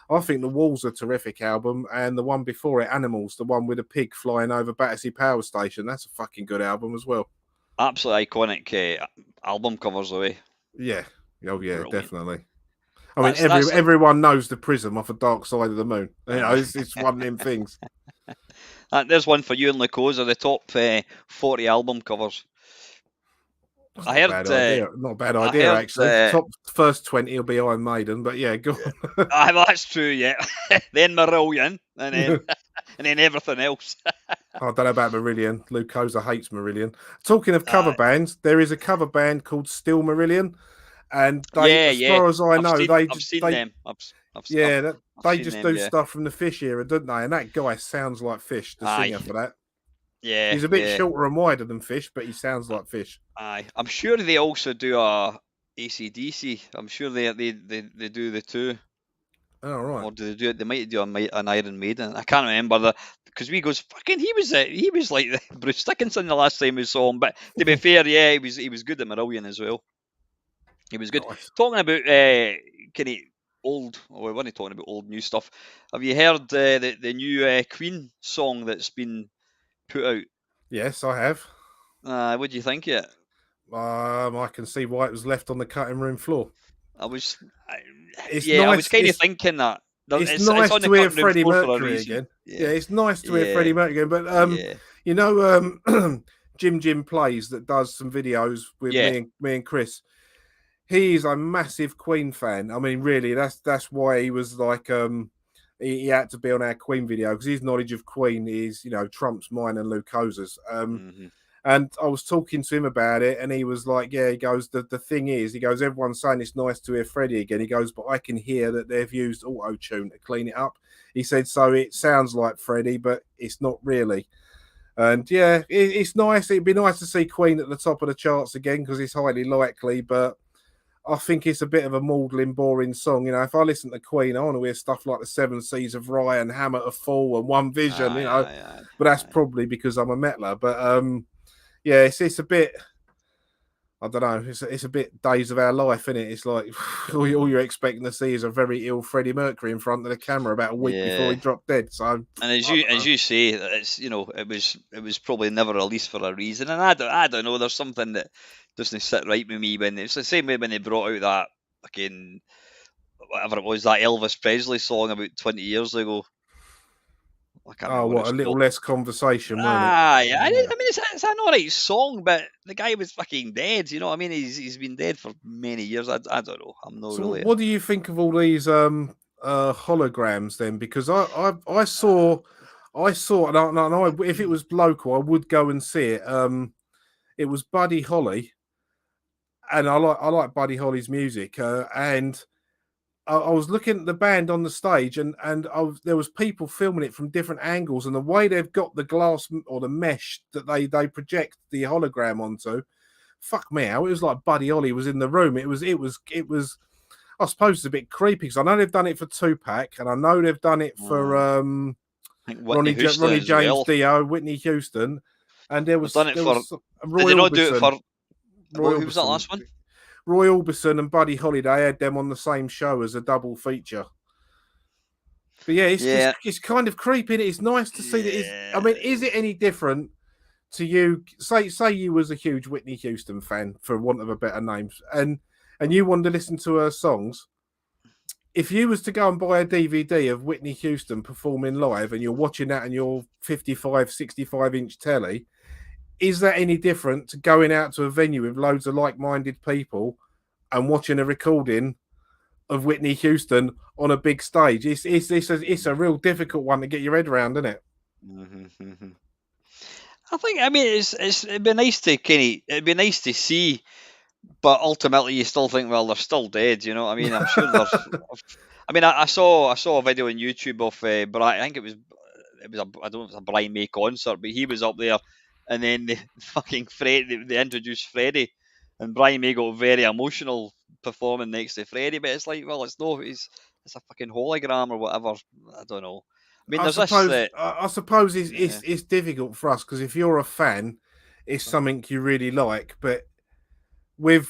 S2: I think The Wall's a terrific album, and the one before it, Animals, the one with a pig flying over Battersea Power Station, that's a fucking good album as well.
S1: Absolutely iconic album covers away.
S2: Yeah. Oh yeah,
S1: Brilliant.
S2: definitely. I mean,
S1: That's
S2: everyone knows the prism off a Dark Side of the Moon. You know, it's one of them things.
S1: there's one for you and Lycosa, the top 40 album covers.
S2: That's
S1: I
S2: not a
S1: heard.
S2: bad idea. Not a bad
S1: I
S2: idea,
S1: heard.
S2: actually. Top first 20 will be Iron Maiden, but yeah, go on.
S1: That's true. Yeah. Then Marillion, and then everything else.
S2: I don't know about Marillion. Lucosa hates Marillion. Talking of cover bands, there is a cover band called Still Marillion, and they,
S1: Yeah,
S2: as
S1: yeah.
S2: far as I know,
S1: I've seen them. I've
S2: they
S1: seen
S2: just
S1: them,
S2: do
S1: yeah.
S2: stuff from the Fish era, don't they? And that guy sounds like Fish, the
S1: Aye.
S2: singer for that.
S1: Yeah.
S2: He's a bit
S1: yeah.
S2: shorter and wider than Fish, but he sounds like Fish.
S1: Aye. I'm sure they also do a AC/DC. I'm sure they do the two.
S2: Oh, right.
S1: Or do they do it? They might do an Iron Maiden. I can't remember because we goes fucking. He was like Bruce Dickinson the last time we saw him. But to be fair, yeah, he was good at Marillion as well. He was good.
S2: Nice.
S1: Talking about kind of old. Oh, we weren't talking about old new stuff. Have you heard the new Queen song that's been put out?
S2: Yes, I have.
S1: What do you think? Yeah.
S2: I can see why it was left on the cutting room floor.
S1: I was
S2: Nice.
S1: kind of thinking that.
S2: It's nice
S1: on the
S2: to hear
S1: cutting room
S2: Freddie
S1: floor for a
S2: Mercury
S1: reason.
S2: again.
S1: Yeah.
S2: Yeah, it's nice to hear Freddie Mercury again. But you know, Jim Plays that does some videos with me and Chris. He's a massive Queen fan. I mean, really, that's why he was like he had to be on our Queen video because his knowledge of Queen is, you know, trumps mine and Lucosa's. And I was talking to him about it, and he was like, yeah, he goes, the thing is, he goes, everyone's saying it's nice to hear Freddie again. He goes, but I can hear that they've used auto-tune to clean it up. He said, so it sounds like Freddie, but it's not really. And yeah, it's nice. It'd be nice to see Queen at the top of the charts again because it's highly likely, but I think it's a bit of a maudlin, boring song. You know, if I listen to Queen, I want to hear stuff like the Seven Seas of Rye and Hammer to Fall and One Vision, you know. But that's probably because I'm a metaler. But yeah, it's a bit. I don't know. It's a bit Days of Our Life, isn't it? It's like all you're expecting to see is a very ill Freddie Mercury in front of the camera about a week before he dropped dead. So,
S1: and as you say, it's, you know, it was probably never released for a reason, and I don't know. There's something that doesn't sit right with me when it's the same way when they brought out that fucking whatever it was, that Elvis Presley song about 20 years ago. I can't remember what
S2: a little
S1: called.
S2: less conversation, weren't it?
S1: Yeah. I mean, it's an alright song, but the guy was fucking dead. You know what I mean? He's been dead for many years. I don't know. I'm not
S2: So
S1: really.
S2: what do you think of all these holograms then? Because I saw, and if it was local, I would go and see it. It was Buddy Holly, and I like Buddy Holly's music, and I was looking at the band on the stage, and there was people filming it from different angles, and the way they've got the glass or the mesh that they project the hologram onto, fuck me, how it was like Buddy Holly was in the room. It was. I suppose it's a bit creepy because I know they've done it for Tupac, and I know they've done it for
S1: I think Whitney Houston
S2: Ronnie
S1: as
S2: James
S1: well.
S2: Dio, Whitney Houston, and there
S1: They've done
S2: was
S1: it
S2: there
S1: for.
S2: was
S1: Did
S2: Roy
S1: they not do it
S2: Orbison,
S1: for?
S2: Roy
S1: Who was that
S2: Orbison,
S1: last one?
S2: Roy Orbison, and Buddy Holly. They had them on the same show as a double feature. But yeah,
S1: Yeah.
S2: it's kind of creepy. It's nice to see that. I mean, is it any different to you? Say you was a huge Whitney Houston fan, for want of a better name, and you wanted to listen to her songs. If you was to go and buy a DVD of Whitney Houston performing live, and you're watching that on your 55, 65-inch telly, is that any different to going out to a venue with loads of like-minded people and watching a recording of Whitney Houston on a big stage? It's a real difficult one to get your head around, isn't it?
S1: Mm-hmm. I think. I mean, it'd be nice to it'd be nice to see, but ultimately you still think, well, they're still dead. You know what I mean? I'm sure they're. I mean, I saw a video on YouTube of Brian. I think it was I don't know if it was a Brian May concert, but he was up there, and then the fucking Freddie, they introduced Freddie, and Brian May got very emotional performing next to Freddie. But it's like, well, it's a fucking hologram or whatever. I don't know. I mean,
S2: I
S1: there's this.
S2: suppose I suppose
S1: Yeah.
S2: it's difficult for us because if you're a fan, it's something you really like. But with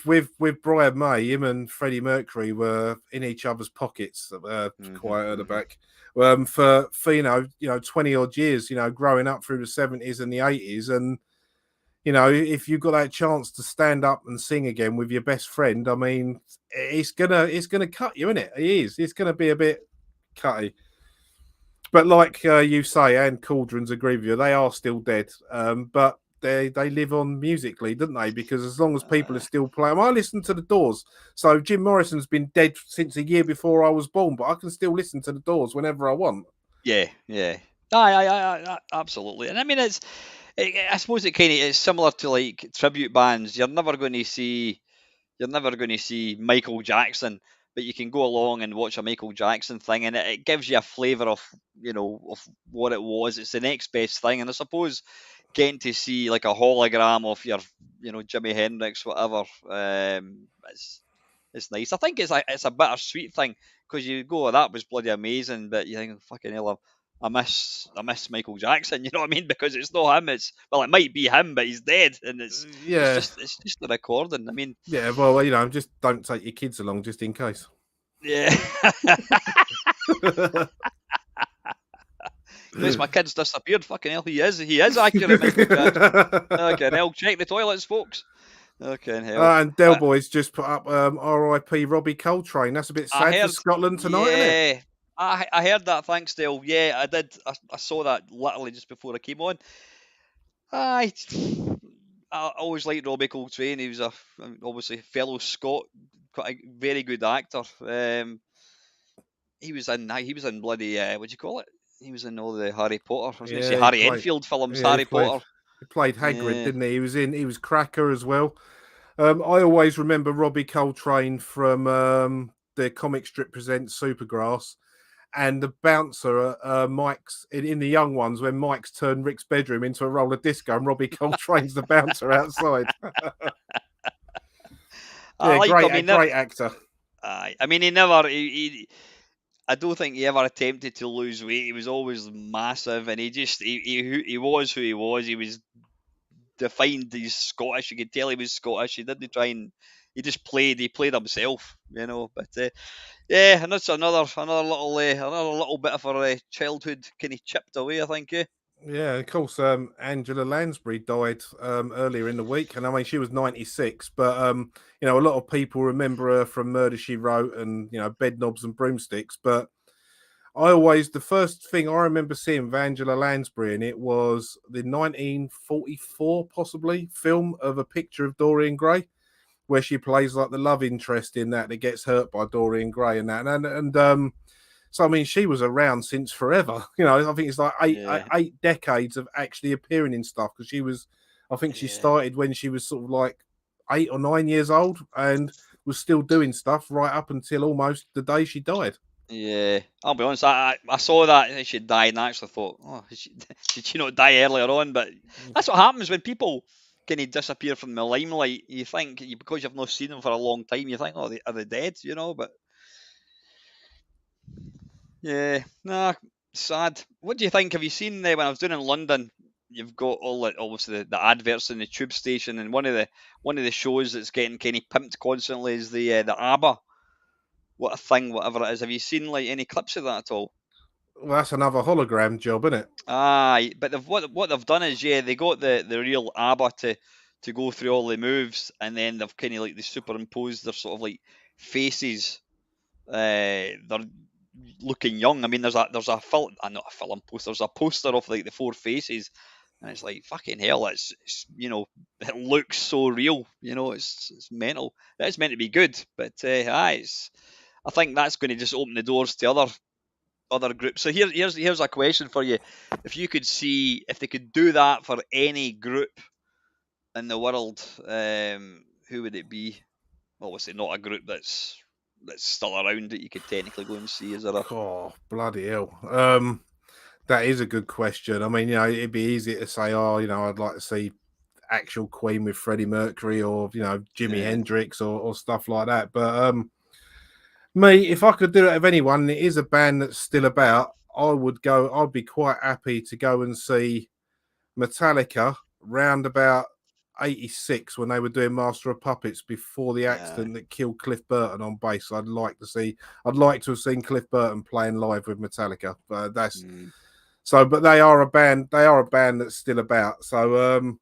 S2: Brian May, him and Freddie Mercury were in each other's pockets, quite at the back, for 20 odd years. Growing up through the 70s and the 80s, and if you got that chance to stand up and sing again with your best friend, I mean, it's gonna cut you, isn't it? It is. It's gonna be a bit cutty. But like you say, and Cauldrons agree with you, they are still dead. But they live on musically, don't they? Because as long as people are still playing, I listen to the Doors. So Jim Morrison's been dead since a year before I was born, but I can still listen to the Doors whenever I want.
S1: Yeah. I absolutely. And I mean, I suppose it kind of is similar to like tribute bands. You're never going to see Michael Jackson, but you can go along and watch a Michael Jackson thing, and it gives you a flavour of of what it was. It's the next best thing, and I suppose getting to see like a hologram of your Jimi Hendrix, whatever, it's nice. I think it's a bittersweet thing because you go, oh, that was bloody amazing, but you think, fucking hell, I miss Michael Jackson. You know what I mean? Because it's not him. It might be him, but he's dead, and
S2: Yeah,
S1: it's just a recording. I mean,
S2: yeah. Well, just don't take your kids along just in case.
S1: yeah. Because my kid's disappeared. Fucking hell, he is accurate, Michael Jackson. Okay, hell, check the toilets, folks. Okay, hell.
S2: And Del Boys just put up R.I.P. Robbie Coltrane. That's a bit sad for Scotland tonight, isn't it?
S1: Yeah, I heard that. Thanks, Dale. Yeah, I did. I saw that literally just before I came on. I always liked Robbie Coltrane. He was obviously a fellow Scot, quite a very good actor. He was in bloody what do you call it? He was in all the Harry Potter. I was going to say
S2: Yeah,
S1: Harry Enfield films.
S2: yeah,
S1: Harry Potter.
S2: he played Hagrid,
S1: Yeah.
S2: didn't he? He was Cracker as well. I always remember Robbie Coltrane from the comic strip presents Supergrass, and the bouncer Mike's in the young ones when Mike's turned Rick's bedroom into a roller disco and Robbie Coltrane's the bouncer outside. Yeah, great actor.
S1: I mean, he never. I don't think he ever attempted to lose weight. He was always massive, and he was who he was. He was defined. He's Scottish. You could tell he was Scottish. He didn't try and. He just played. He played himself, But yeah, and that's another little bit of our childhood kind of chipped away. I think. Yeah.
S2: Yeah, of course. Angela Lansbury died earlier in the week, and I mean she was 96. But a lot of people remember her from Murder She Wrote and Bed Knobs and Broomsticks. But the first thing I remember seeing of Angela Lansbury in it was the 1944 possibly film of A Picture of Dorian Gray, where she plays like the love interest in that gets hurt by Dorian Gray and that, and So I mean, she was around since forever. I think it's like
S1: Yeah,
S2: eight decades of actually appearing in stuff because she was. I think she
S1: yeah,
S2: started when she was sort of like 8 or 9 years old and was still doing stuff right up until almost the day she died.
S1: yeah. I'll be honest. I saw that she died, and I actually thought, oh, did she not die earlier on? But that's what happens when people kind of disappear from the limelight. You think because you've not seen them for a long time, you think, oh, are they dead? But yeah, nah, sad. What do you think? Have you seen when I was doing in London? You've got all obviously the adverts in the tube station, and one of the shows that's getting kind of pimped constantly is the ABBA. What a thing, whatever it is. Have you seen like any clips of that at all?
S2: Well, that's another hologram job, isn't it?
S1: Aye, but what they've done is they got the real ABBA to go through all the moves, and then they've kind of like they superimposed their sort of like faces. They're looking young. I mean, there's a film, not a film poster. There's a poster of like the four faces, and it's like fucking hell. It looks so real. It's mental. It's meant to be good, but I think that's going to just open the doors to other groups. So here's a question for you: if they could do that for any group in the world, who would it be? Obviously, not a group that's still around that you could technically go and see. Is there a
S2: Oh, bloody hell. That is a good question. I mean, it'd be easy to say, oh, I'd like to see actual Queen with Freddie Mercury or, Jimi
S1: yeah,
S2: Hendrix or stuff like that. But me, if I could do it of anyone, and it is a band that's still about, I'd be quite happy to go and see Metallica round about 86 when they were doing Master of Puppets before the
S1: yeah,
S2: accident that killed Cliff Burton on bass. I'd like to have seen Cliff Burton playing live with Metallica.
S1: mm,
S2: But they are a band. They are a band that's still about. So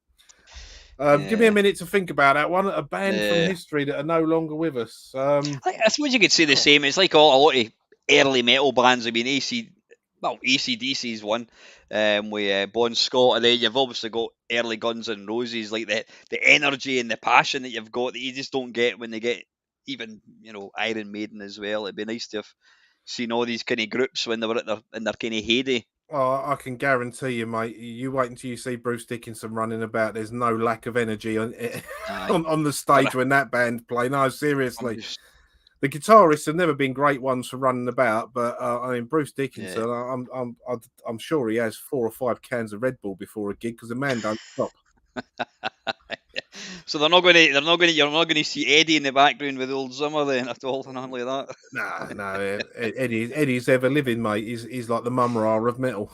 S2: give me a
S1: yeah,
S2: minute to think about that one. A band from
S1: yeah.
S2: history that are no longer with us.
S1: I suppose you could say the same. It's like a lot of early metal bands. I mean, AC/DC is one, with Bon Scott, and then you've obviously got early Guns N' Roses, like the energy and the passion that you've got that you just don't get when they get even Iron Maiden as well. It'd be nice to have seen all these kind of groups when they were in their kind of heyday.
S2: Oh, I can guarantee you, mate. You wait until you see Bruce Dickinson running about. There's no lack of energy on
S1: Aye,
S2: on the
S1: but
S2: stage when that band play. No,
S1: I'm
S2: seriously.
S1: just
S2: The guitarists have never been great ones for running about, but I mean Bruce
S1: yeah.
S2: Dickinson, I'm sure he has 4 or 5 cans of Red Bull before a gig because the man don't stop.
S1: So you're not going to see Eddie in the background with old Zimmer then at all, and nothing like that.
S2: No, Eddie's ever living, mate. He's like the Mumra of metal.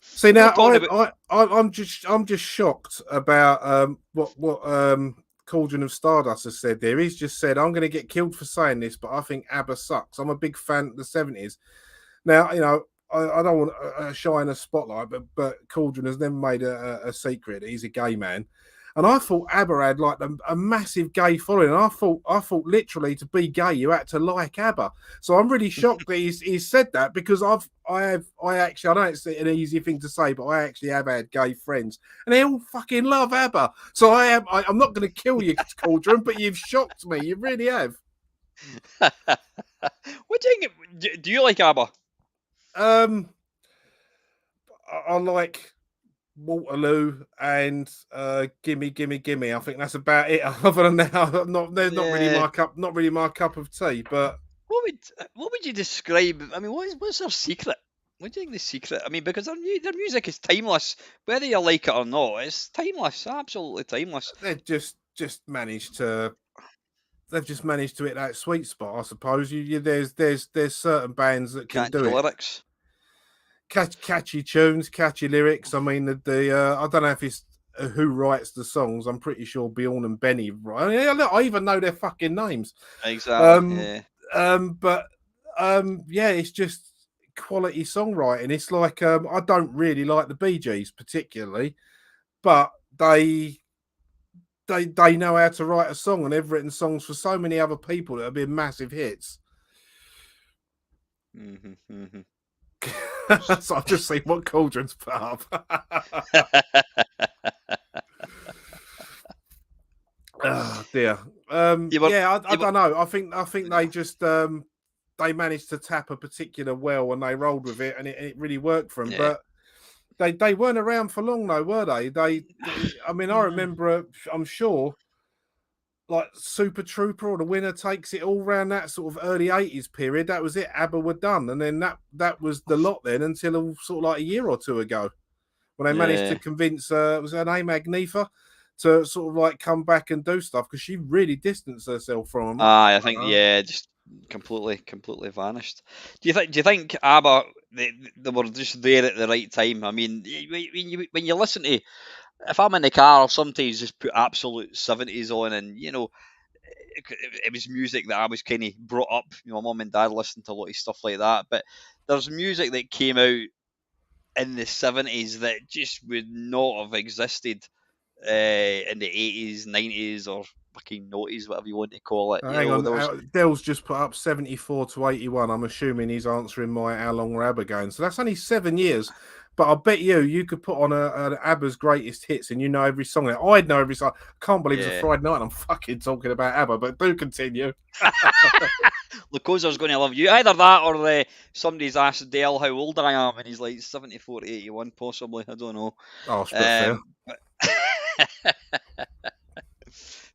S2: See
S1: We're
S2: now,
S1: talking about
S2: I'm just shocked about what Cauldron of Stardust has said there. He's just said I'm going to get killed for saying this, but I think ABBA sucks. I'm a big fan of the '70s. Now, I don't want to shine a spotlight, but Cauldron has never made a secret that he's a gay man. And I thought ABBA had like a massive gay following. And I thought literally to be gay you had to like ABBA. So I'm really shocked that he's said that because I actually I know it's an easy thing to say, but I actually have had gay friends and they all fucking love ABBA. So I'm not going to kill you, Cauldron, but you've shocked me. You really have.
S1: what do you think? Do you like ABBA?
S2: Um, I like Waterloo and Gimme Gimme Gimme. I think that's about it. Other than that, there's
S1: Yeah.
S2: not really my cup of tea. But
S1: What would you describe? I mean, what's their secret? What do you think the secret? I mean, because their music is timeless, whether you like it or not. It's timeless, absolutely timeless.
S2: they've just managed to hit that sweet spot. I suppose there's certain bands that can do
S1: Catchy
S2: it.
S1: lyrics.
S2: Catchy tunes, catchy lyrics. I mean, I don't know if it's who writes the songs. I'm pretty sure Bjorn and Benny write. I even know their fucking names.
S1: Exactly.
S2: Um,
S1: Yeah.
S2: but yeah, it's just quality songwriting. It's like I don't really like the Bee Gees particularly, but they know how to write a song, and they've written songs for so many other people that have been massive hits.
S1: Hmm.
S2: So I've just seen what Cauldron's put up. Oh dear.
S1: you were
S2: Yeah, I
S1: you were
S2: don't know. I think they just they managed to tap a particular well and they rolled with it, and it really worked for them.
S1: Yeah.
S2: But they weren't around for long, though, were they? I mean, I
S1: No.
S2: remember, I'm sure, like Super Trooper or The Winner Takes It All around that sort of early 80s period. That was it. ABBA were done. And then that was the lot then until sort of like a year or two ago when they managed to
S1: Yeah.
S2: convince, was her name Agnifa, to sort of like come back and do stuff because she really distanced herself from them.
S1: I
S2: I
S1: think,
S2: don't know.
S1: yeah, just completely vanished. Do you think ABBA, they were just there at the right time? I mean, when you listen to, if I'm in the car, I'll sometimes just put absolute 70s on, and it was music that I was kind of brought up. My mum and dad listened to a lot of stuff like that, but there's music that came out in the 70s that just would not have existed in the 80s, 90s, or fucking noughties, whatever you want to call it.
S2: Hang on,
S1: There was,
S2: Dell's just put up 74 to 81. I'm assuming he's answering my how long were ABBA going. So that's only 7 years. But I bet you could put on an ABBA's greatest hits and you know every song. I'd know every song. I can't believe it's a
S1: yeah.
S2: Friday night and I'm fucking talking about ABBA, but do continue.
S1: Lucosa's going to love you. Either that or somebody's asked Dale how old I am, and he's like 74 to 81, possibly. I don't know.
S2: Oh, but fair.
S1: But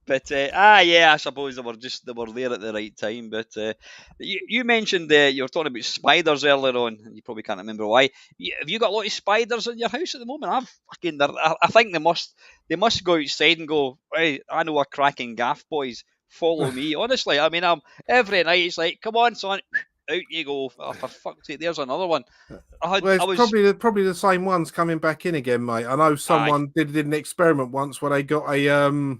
S1: But yeah, I suppose they were there at the right time. But you mentioned you were talking about spiders earlier on, and you probably can't remember why. Have you got a lot of spiders in your house at the moment? I think they must go outside and go. Hey, I know a cracking gaff, boys. Follow me. Honestly, I mean, I'm every night. It's like, come on, son, out you go. Oh, for fuck's sake, there's another one.
S2: Well,
S1: I
S2: it's
S1: was.
S2: probably the same ones coming back in again, mate. I know
S1: Aye.
S2: someone did an experiment once where they got a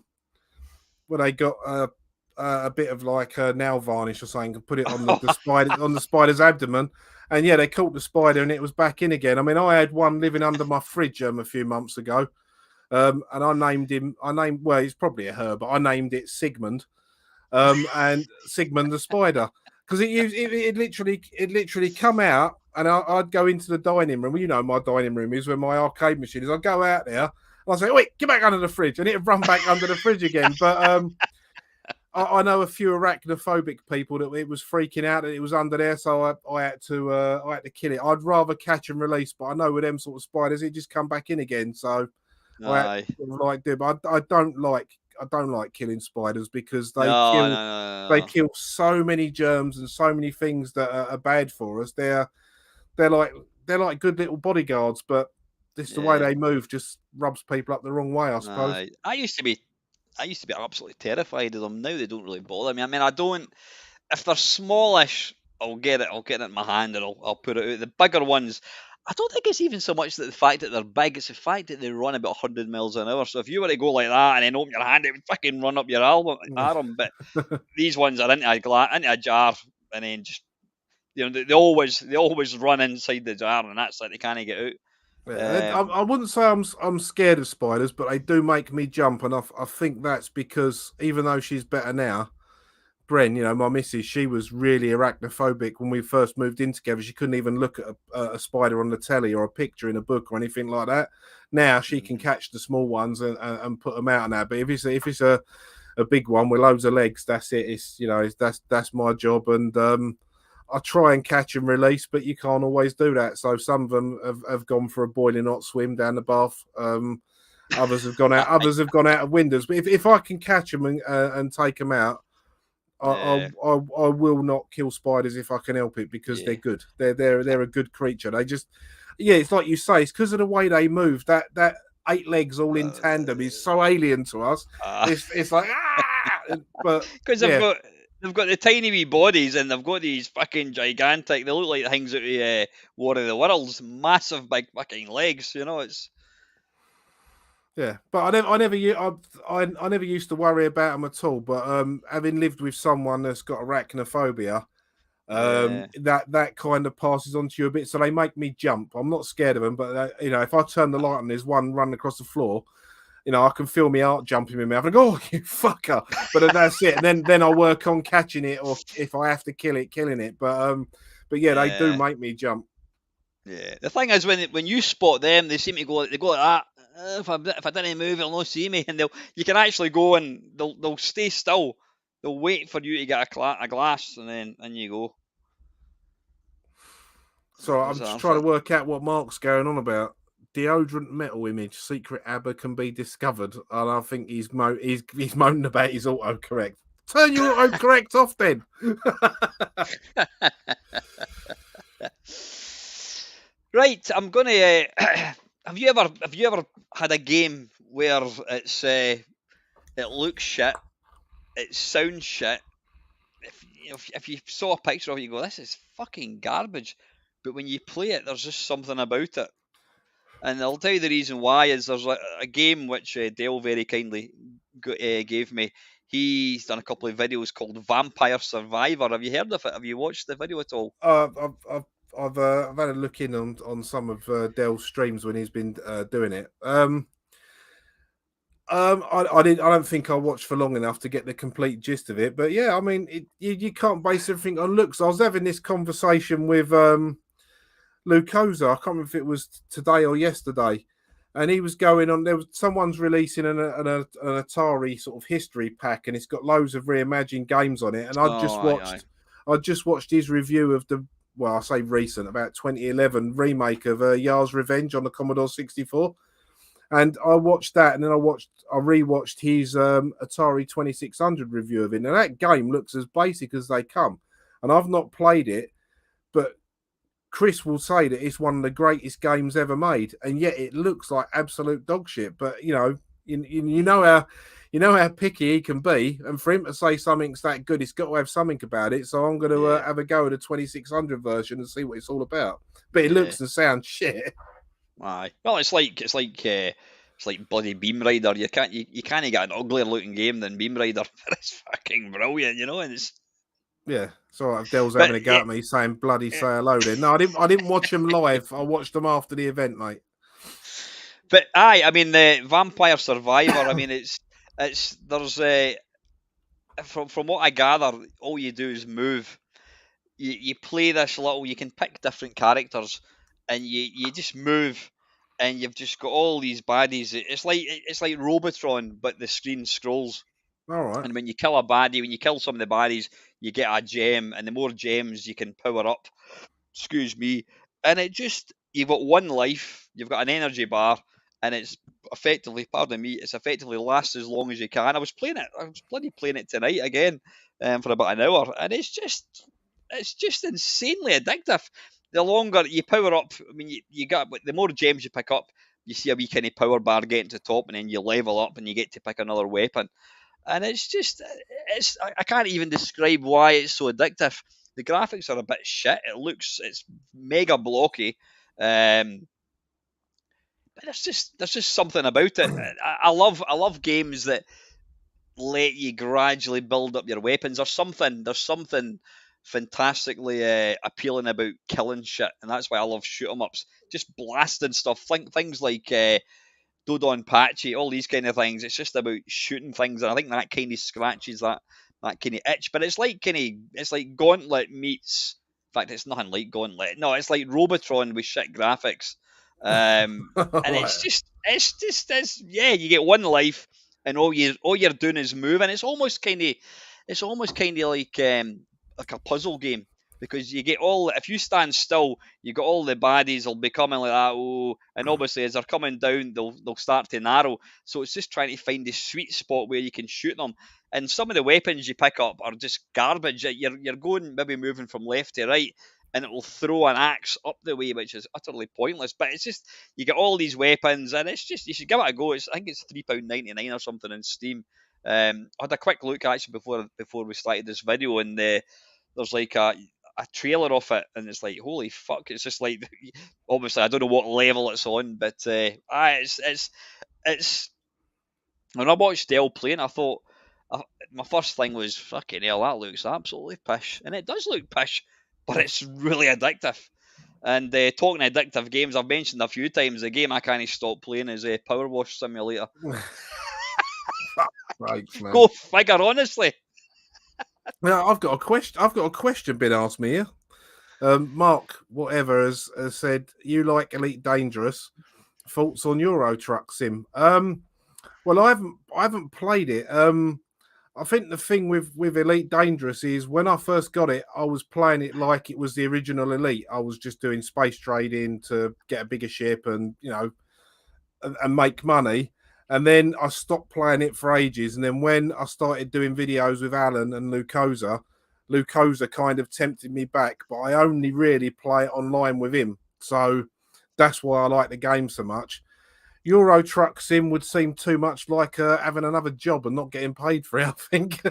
S2: bit of like nail varnish or something and put it on the spider's abdomen, and yeah, they caught the spider and it was back in again. I mean, I had one living under my fridge a few months ago, and I named him. Well, he's probably a her, but I named it Sigmund, and Sigmund the spider because it literally come out. And I'd go into the dining room. Well, you know, my dining room is where my arcade machine is. I'd go out there and I'd say, wait, get back under the fridge. And it'd run back under the fridge again. But I know a few arachnophobic people that it was freaking out that it was under there. So I had to kill it. I'd rather catch and release. But I know with them sort of spiders, it just come back in again. So I had
S1: Aye.
S2: to like do. But I don't like killing spiders because
S1: No, no, no,
S2: they
S1: no.
S2: kill so many germs and so many things that are bad for us. They're like good little bodyguards, but this the way
S1: Yeah.
S2: they move just rubs people up the wrong way, I suppose.
S1: Aye. I used to be absolutely terrified of them. Now they don't really bother me. I mean, I don't. If they're smallish, I'll get it. I'll get it in my hand and I'll put it out. The bigger ones, I don't think it's even so much that the fact that they're big. It's the fact that they run about 100 miles an hour. So if you were to go like that and then open your hand, it would fucking run up your arm. But these ones are into a jar, and then just they always run inside the jar, and that's like they can't get out.
S2: Yeah, I wouldn't say I'm scared of spiders, but they do make me jump, and I think that's because even though she's better now, Bren, you know, my missus, she was really arachnophobic when we first moved in together. She couldn't even look at a spider on the telly or a picture in a book or anything like that. Now she can
S1: Mm,
S2: catch the small ones and put them out now. But if it's a big one with loads of legs, that's it. It's that's my job, and I try and catch and release, but you can't always do that. So some of them have gone for a boiling hot swim down the bath. Others have gone out. Others have gone out of windows. But if I can catch them and take them out,
S1: yeah,
S2: I will not kill spiders if I can help it because they're
S1: yeah.
S2: good. They're a good creature. They just it's like you say, it's because of the way they move. That 8 legs all in tandem is so alien to us. It's like but
S1: Because
S2: yeah.
S1: they've got the tiny wee bodies, and they've got these fucking gigantic. They look like things out of War of the Worlds. Massive big fucking legs. It's
S2: Yeah, but I never used to worry about them at all. But having lived with someone that's got arachnophobia,
S1: yeah,
S2: that kind of passes on to you a bit. So they make me jump. I'm not scared of them, but if I turn the light on, there's one running across the floor. I can feel my heart jumping in my mouth. I go, oh, you fucker! But that's it. And then I work on catching it, or if I have to kill it, killing it. But yeah, they do
S1: yeah,
S2: make me jump.
S1: yeah. The thing is, when you spot them, they seem to go. They go like that. If I didn't move, it'll not see me, and you can actually go and they'll stay still. They'll wait for you to get a glass, and then you go.
S2: So
S1: What's
S2: I'm
S1: that?
S2: just trying to work out what Mark's going on about. Deodorant metal image, secret ABBA can be discovered. And I think he's moaning about his autocorrect. Turn your autocorrect off then.
S1: Right, I'm gonna. Have you ever had a game where it looks shit, it sounds shit. If you saw a picture of it, you go, "This is fucking garbage," but when you play it, there's just something about it. And I'll tell you the reason why is there's a game which Dale very kindly gave me. He's done a couple of videos called Vampire Survivor. Have you heard of it? Have you watched the video at all?
S2: I've had a look in on some of Dell's streams when he's been doing it. I don't think I watched for long enough to get the complete gist of it. But yeah, I mean, you can't base everything on looks. I was having this conversation with Lucosa. I can't remember if it was today or yesterday, and he was going on. Someone's releasing an Atari sort of history pack, and it's got loads of reimagined games on it. And
S1: Oh, aye.
S2: I just watched his review of I say recent, about 2011 remake of Yar's Revenge on the Commodore 64. And I watched that, and then I rewatched his Atari 2600 review of it. And that game looks as basic as they come. And I've not played it, but Chris will say that it's one of the greatest games ever made, and yet it looks like absolute dog shit. But you know how picky he can be, and for him to say something's that good, it's got to have something about it. So I'm going to
S1: Yeah.
S2: have a go at the 2600 version and see what it's all about. But it
S1: Yeah.
S2: looks and sounds shit.
S1: Aye. Well, it's like bloody Beam Rider. You can't get an uglier looking game than Beam Rider. It's fucking brilliant, and it's.
S2: Yeah, it's all right. If Dell's
S1: But
S2: having a go at me saying bloody say hello then. No, I didn't watch them live. I watched them after the event, mate.
S1: But aye, I mean the Vampire Survivor. I mean there's from what I gather, all you do is move. You play this little. You can pick different characters, and you just move, and you've just got all these baddies. It's like Robotron, but the screen scrolls.
S2: All right.
S1: And when you kill a baddie, when you kill some of the baddies, you get a gem, and the more gems you can power up. Excuse me. And you've got one life, you've got an energy bar, and it's effectively, pardon me, it's effectively lasts as long as you can. I was bloody playing it tonight again for about an hour, and it's just insanely addictive. The longer you power up, I mean, you got the more gems you pick up, you see a wee kind of power bar getting to top, and then you level up and you get to pick another weapon. And I can't even describe why it's so addictive. The graphics are a bit shit. It's mega blocky, but there's just something about it. I love games that let you gradually build up your weapons. There's something fantastically appealing about killing shit, and that's why I love shoot 'em ups. Just blasting stuff. Things like Dodon Patchy, all these kind of things. It's just about shooting things, and I think that kind of scratches that kind of itch. But it's like Gauntlet meets. In fact, it's nothing like Gauntlet. No, it's like Robotron with shit graphics. And yeah, you get one life, and all you're doing is move, and it's almost kind of like a puzzle game. Because you get if you stand still, you got all the baddies will be coming like that. Oh, and obviously as they're coming down, they'll start to narrow. So it's just trying to find the sweet spot where you can shoot them. And some of the weapons you pick up are just garbage. You're going maybe moving from left to right, and it will throw an axe up the way, which is utterly pointless. But it's just you get all these weapons, and it's just you should give it a go. I think it's £3.99 or something in Steam. I had a quick look actually before we started this video, and there's like a trailer of it, and it's like holy fuck! It's just like obviously I don't know what level it's on, but it's when I watched Dell playing, I thought my first thing was fucking hell, that looks absolutely pish, and it does look pish, but it's really addictive. And talking addictive games, I've mentioned a few times. The game I can't stop playing is a Power Wash Simulator.
S2: Right, man.
S1: Go figure, honestly.
S2: Now I've got a question. I've got a question been asked me here. Mark, whatever, has said you like Elite Dangerous. Thoughts on Euro Truck Sim? Well, I haven't played it. I think the thing with Elite Dangerous is when I first got it, I was playing it like it was the original Elite. I was just doing space trading to get a bigger ship and and make money. And then I stopped playing it for ages. And then when I started doing videos with Alan and Lucosa kind of tempted me back, but I only really play it online with him. So that's why I like the game so much. Euro Truck Sim would seem too much like having another job and not getting paid for it, I think.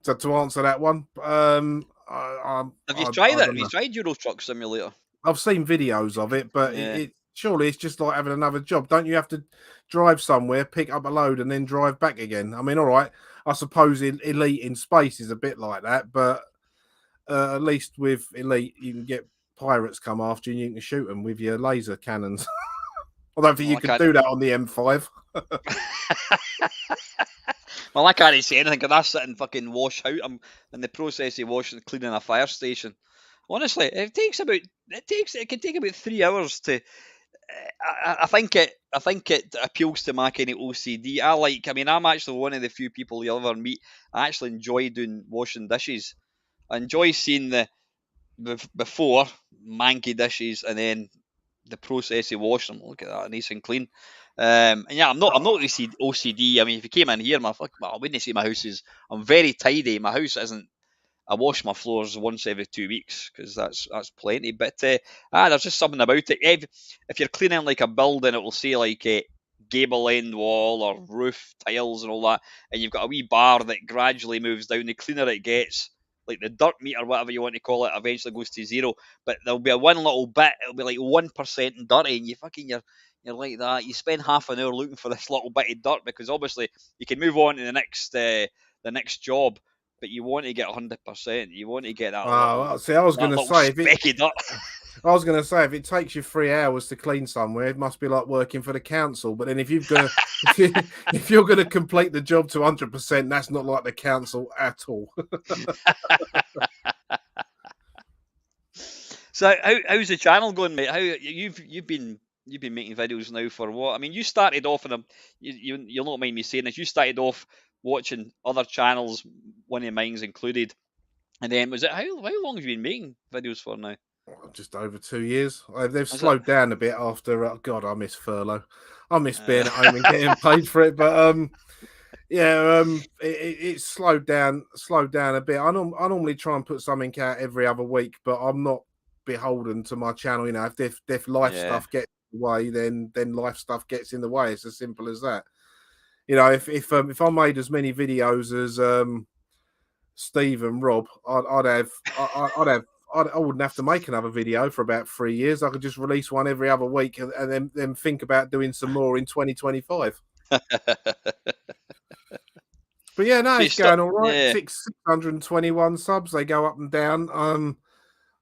S2: So to answer that one,
S1: Have you
S2: I
S1: tried it?
S2: don't
S1: Have you
S2: know.
S1: tried Euro Truck Simulator?
S2: I've seen videos of it, but
S1: Yeah.
S2: surely it's just like having another job. Don't you have to drive somewhere, pick up a load, and then drive back again? I mean, all right, I suppose Elite in space is a bit like that, but at least with Elite, you can get pirates come after you and you can shoot them with your laser cannons. I don't think
S1: Well,
S2: you
S1: I
S2: could
S1: can't.
S2: do that on the M5.
S1: Well, I can't say anything because I sit and fucking wash out. I'm in the process of washing, cleaning a fire station. Honestly, it can take about 3 hours to. I think it appeals to my kind of OCD. I mean, I'm actually one of the few people you'll ever meet. I actually enjoy doing washing dishes. I enjoy seeing the before manky dishes and then the process of washing them. Look at that, nice and clean. And yeah, I'm not OCD. I mean, if you came in here, well, I wouldn't say my house is. I'm very tidy. My house isn't. I wash my floors once every 2 weeks because that's plenty. But there's just something about it. If you're cleaning like a building, it will say like gable end wall or roof tiles and all that, and you've got a wee bar that gradually moves down. The cleaner it gets, like the dirt meter, whatever you want to call it, eventually goes to zero. But there'll be a one little bit. It'll be like 1% dirty, and you're like that. You spend half an hour looking for this little bit of dirt because obviously you can move on to the next job, but you want to get 100%. You want to get
S2: See, I was going
S1: that
S2: to
S1: little
S2: say
S1: specky dirt.
S2: if it takes you 3 hours to clean somewhere, it must be like working for the council. But then if if you're gonna complete the job to 100%, that's not like the council at all.
S1: So how's the channel going, mate? How you've been making videos now for what? I mean, you started off in a you'll not mind me saying this. You started off watching other channels, one of mine's included, and then was it how long have you been making videos for now?
S2: Just over 2 years. They've
S1: Is it?
S2: slowed down a bit after. God, I miss furlough. I miss
S1: Uh,
S2: being at home and getting paid for it. But yeah, it's slowed down a bit. I normally try and put something out every other week, but I'm not beholden to my channel. You know, if life
S1: yeah,
S2: stuff gets in the way, then life stuff gets in the way. It's as simple as that. You know, if I made as many videos as Steve and Rob, I wouldn't have to make another video for about 3 years. I could just release one every other week and then think about doing some more in 2025. But yeah, no,
S1: so you
S2: it's
S1: start.
S2: going all right.
S1: Yeah,
S2: 621 subs. They go up and down.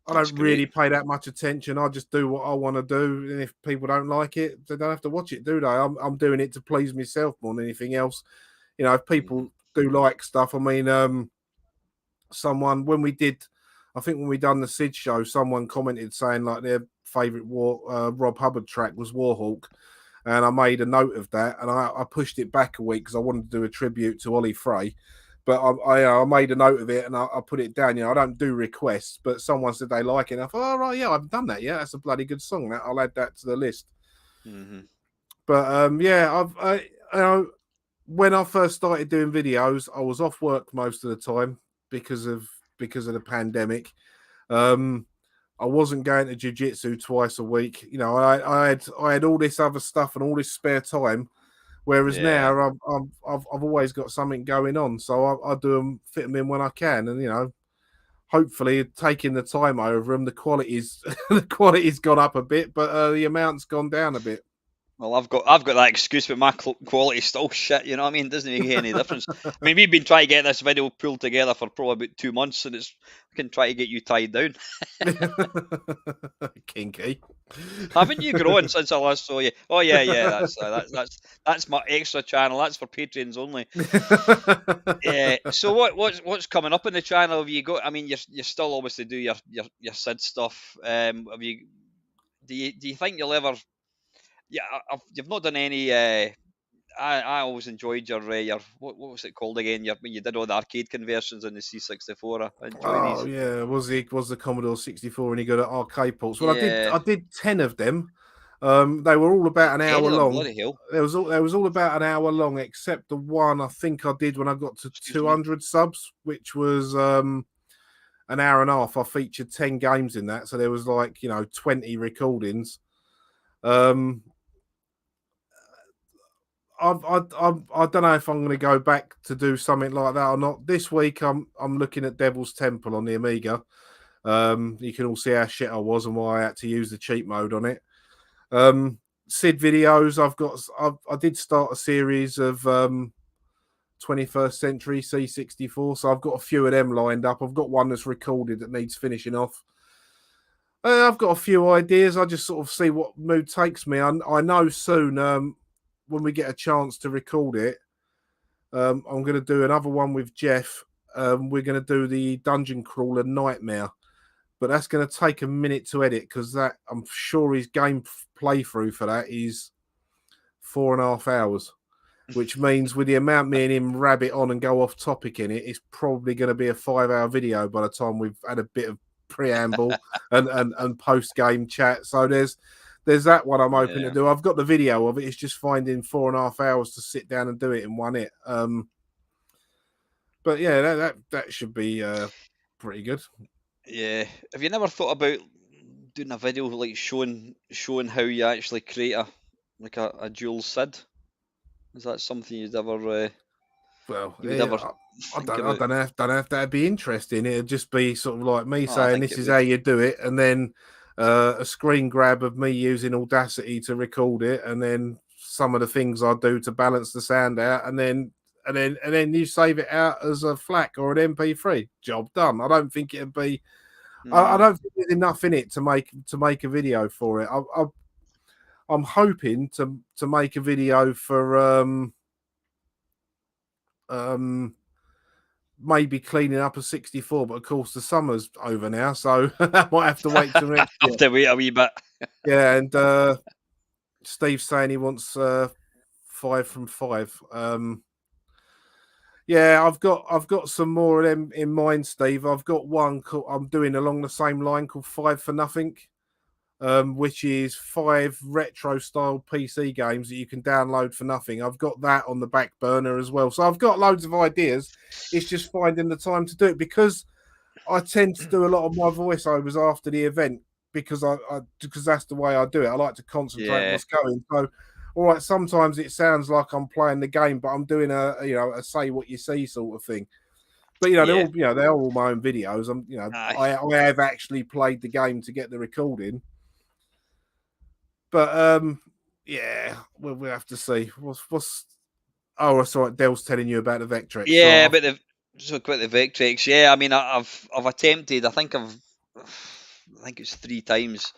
S2: I
S1: that's
S2: don't
S1: great.
S2: really pay that much attention. I just do what I want to do, and if people don't like it, they don't have to watch it, do they? I'm doing it to please myself more than anything else. You know, if
S1: Hmm.
S2: people do like stuff, I mean, someone when we did, I think when we done the Sid show, someone commented saying like their favorite Rob Hubbard track was Warhawk, and I made a note of that, and I pushed it back a week because I wanted to do a tribute to Ollie Frey. But I made a note of it and I put it down. You know, I don't do requests, but someone said they like it. And I thought, oh, right, yeah, I've done that. Yeah, that's a bloody good song. That I'll add that to the list.
S1: Hmm.
S2: But yeah, when I first started doing videos, I was off work most of the time because of the pandemic. Um, I wasn't going to jiu-jitsu twice a week. You know, I had all this other stuff and all this spare time. Whereas
S1: Yeah.
S2: now I've always got something going on, so I do them, fit them in when I can, and you know, hopefully taking the time over them, the quality's the quality's gone up a bit, but the amount's gone down a bit.
S1: Well, I've got that excuse, but my quality's still shit. You know what I mean? It doesn't make any difference. I mean, we've been trying to get this video pulled together for probably about 2 months, and I can try to get you tied down.
S2: Kinky.
S1: Haven't you grown since I last saw you? Oh yeah, yeah. That's my extra channel. That's for patrons only. Yeah. So what's coming up in the channel? Have you got? I mean, you still obviously do your Sid stuff. Have you? Do you think you'll ever? Yeah, you've not done any. I always enjoyed your what was it called again? Your when you did all the arcade conversions on the C64. I enjoy
S2: Oh
S1: these.
S2: yeah, was the Commodore 64 any good at arcade ports? Well,
S1: Yeah,
S2: I did 10 of them. They were all about an
S1: ten
S2: hour
S1: of them.
S2: long.
S1: Bloody hell!
S2: There was all about an hour long, except the one I think I did when I got to
S1: Excuse me.
S2: 200 subs, which was an hour and a half. I featured 10 games in that, so there was like 20 recordings. Um, I don't know if I'm going to go back to do something like that or not. This week I'm looking at Devil's Temple on the Amiga. You can all see how shit I was and why I had to use the cheat mode on it. Sid videos. I did start a series of 21st century C64, so I've got a few of them lined up. I've got one that's recorded that needs finishing off. I've got a few ideas. I just sort of see what mood takes me. I know soon when we get a chance to record it, I'm going to do another one with Jeff. We're going to do the Dungeon Crawler Nightmare, but that's going to take a minute to edit because that I'm sure his game playthrough for that is 4.5 hours, which means with the amount me and him rabbit on and go off topic in it, it's probably going to be a 5 hour video by the time we've had a bit of preamble and post game chat. So there's that one I'm hoping to
S1: Yeah,
S2: do. I've got the video of it. It's just finding 4.5 hours to sit down and do it in one hit. But yeah, that should be pretty good.
S1: yeah. Have you never thought about doing a video like showing how you actually create a dual SID? Is that something
S2: Well,
S1: you would ever think
S2: I
S1: about?
S2: don't know if that'd be interesting. It'd just be sort of like me
S1: Oh, I
S2: saying
S1: think
S2: this
S1: it
S2: is
S1: would.
S2: how you do it, and then a screen grab of me using Audacity to record it, and then some of the things I do to balance the sound out, and then you save it out as a FLAC or an MP3. Job done. I don't think it'd be. I
S1: Hmm.
S2: don't think there's enough in it to make a video for it. I'm hoping to make a video for um maybe cleaning up a 64, but of course the summer's over now, so I might have to wait till next
S1: Have
S2: year.
S1: to wait a wee bit.
S2: Yeah, and Steve's saying he wants 5 from 5. Yeah, I've got some more of them in mind, Steve. I've got one I'm doing along the same line called 5 for Nothing. Which is 5 retro style PC games that you can download for nothing. I've got that on the back burner as well. So I've got loads of ideas. It's just finding the time to do it because I tend to do a lot of my voiceovers after the event because that's the way I do it. I like to concentrate on
S1: Yeah,
S2: what's going. So, all right, sometimes it sounds like I'm playing the game, but I'm doing a say what you see sort of thing. But
S1: yeah.
S2: they're all my own videos.
S1: Aye.
S2: I have actually played the game to get the recording. But yeah, we'll have to see. What's Oh, that's right. Dell's telling you about the Vectrex.
S1: Yeah,
S2: So
S1: but the so quick the Vectrex. Yeah, I mean, I've attempted. I think it's 3 times.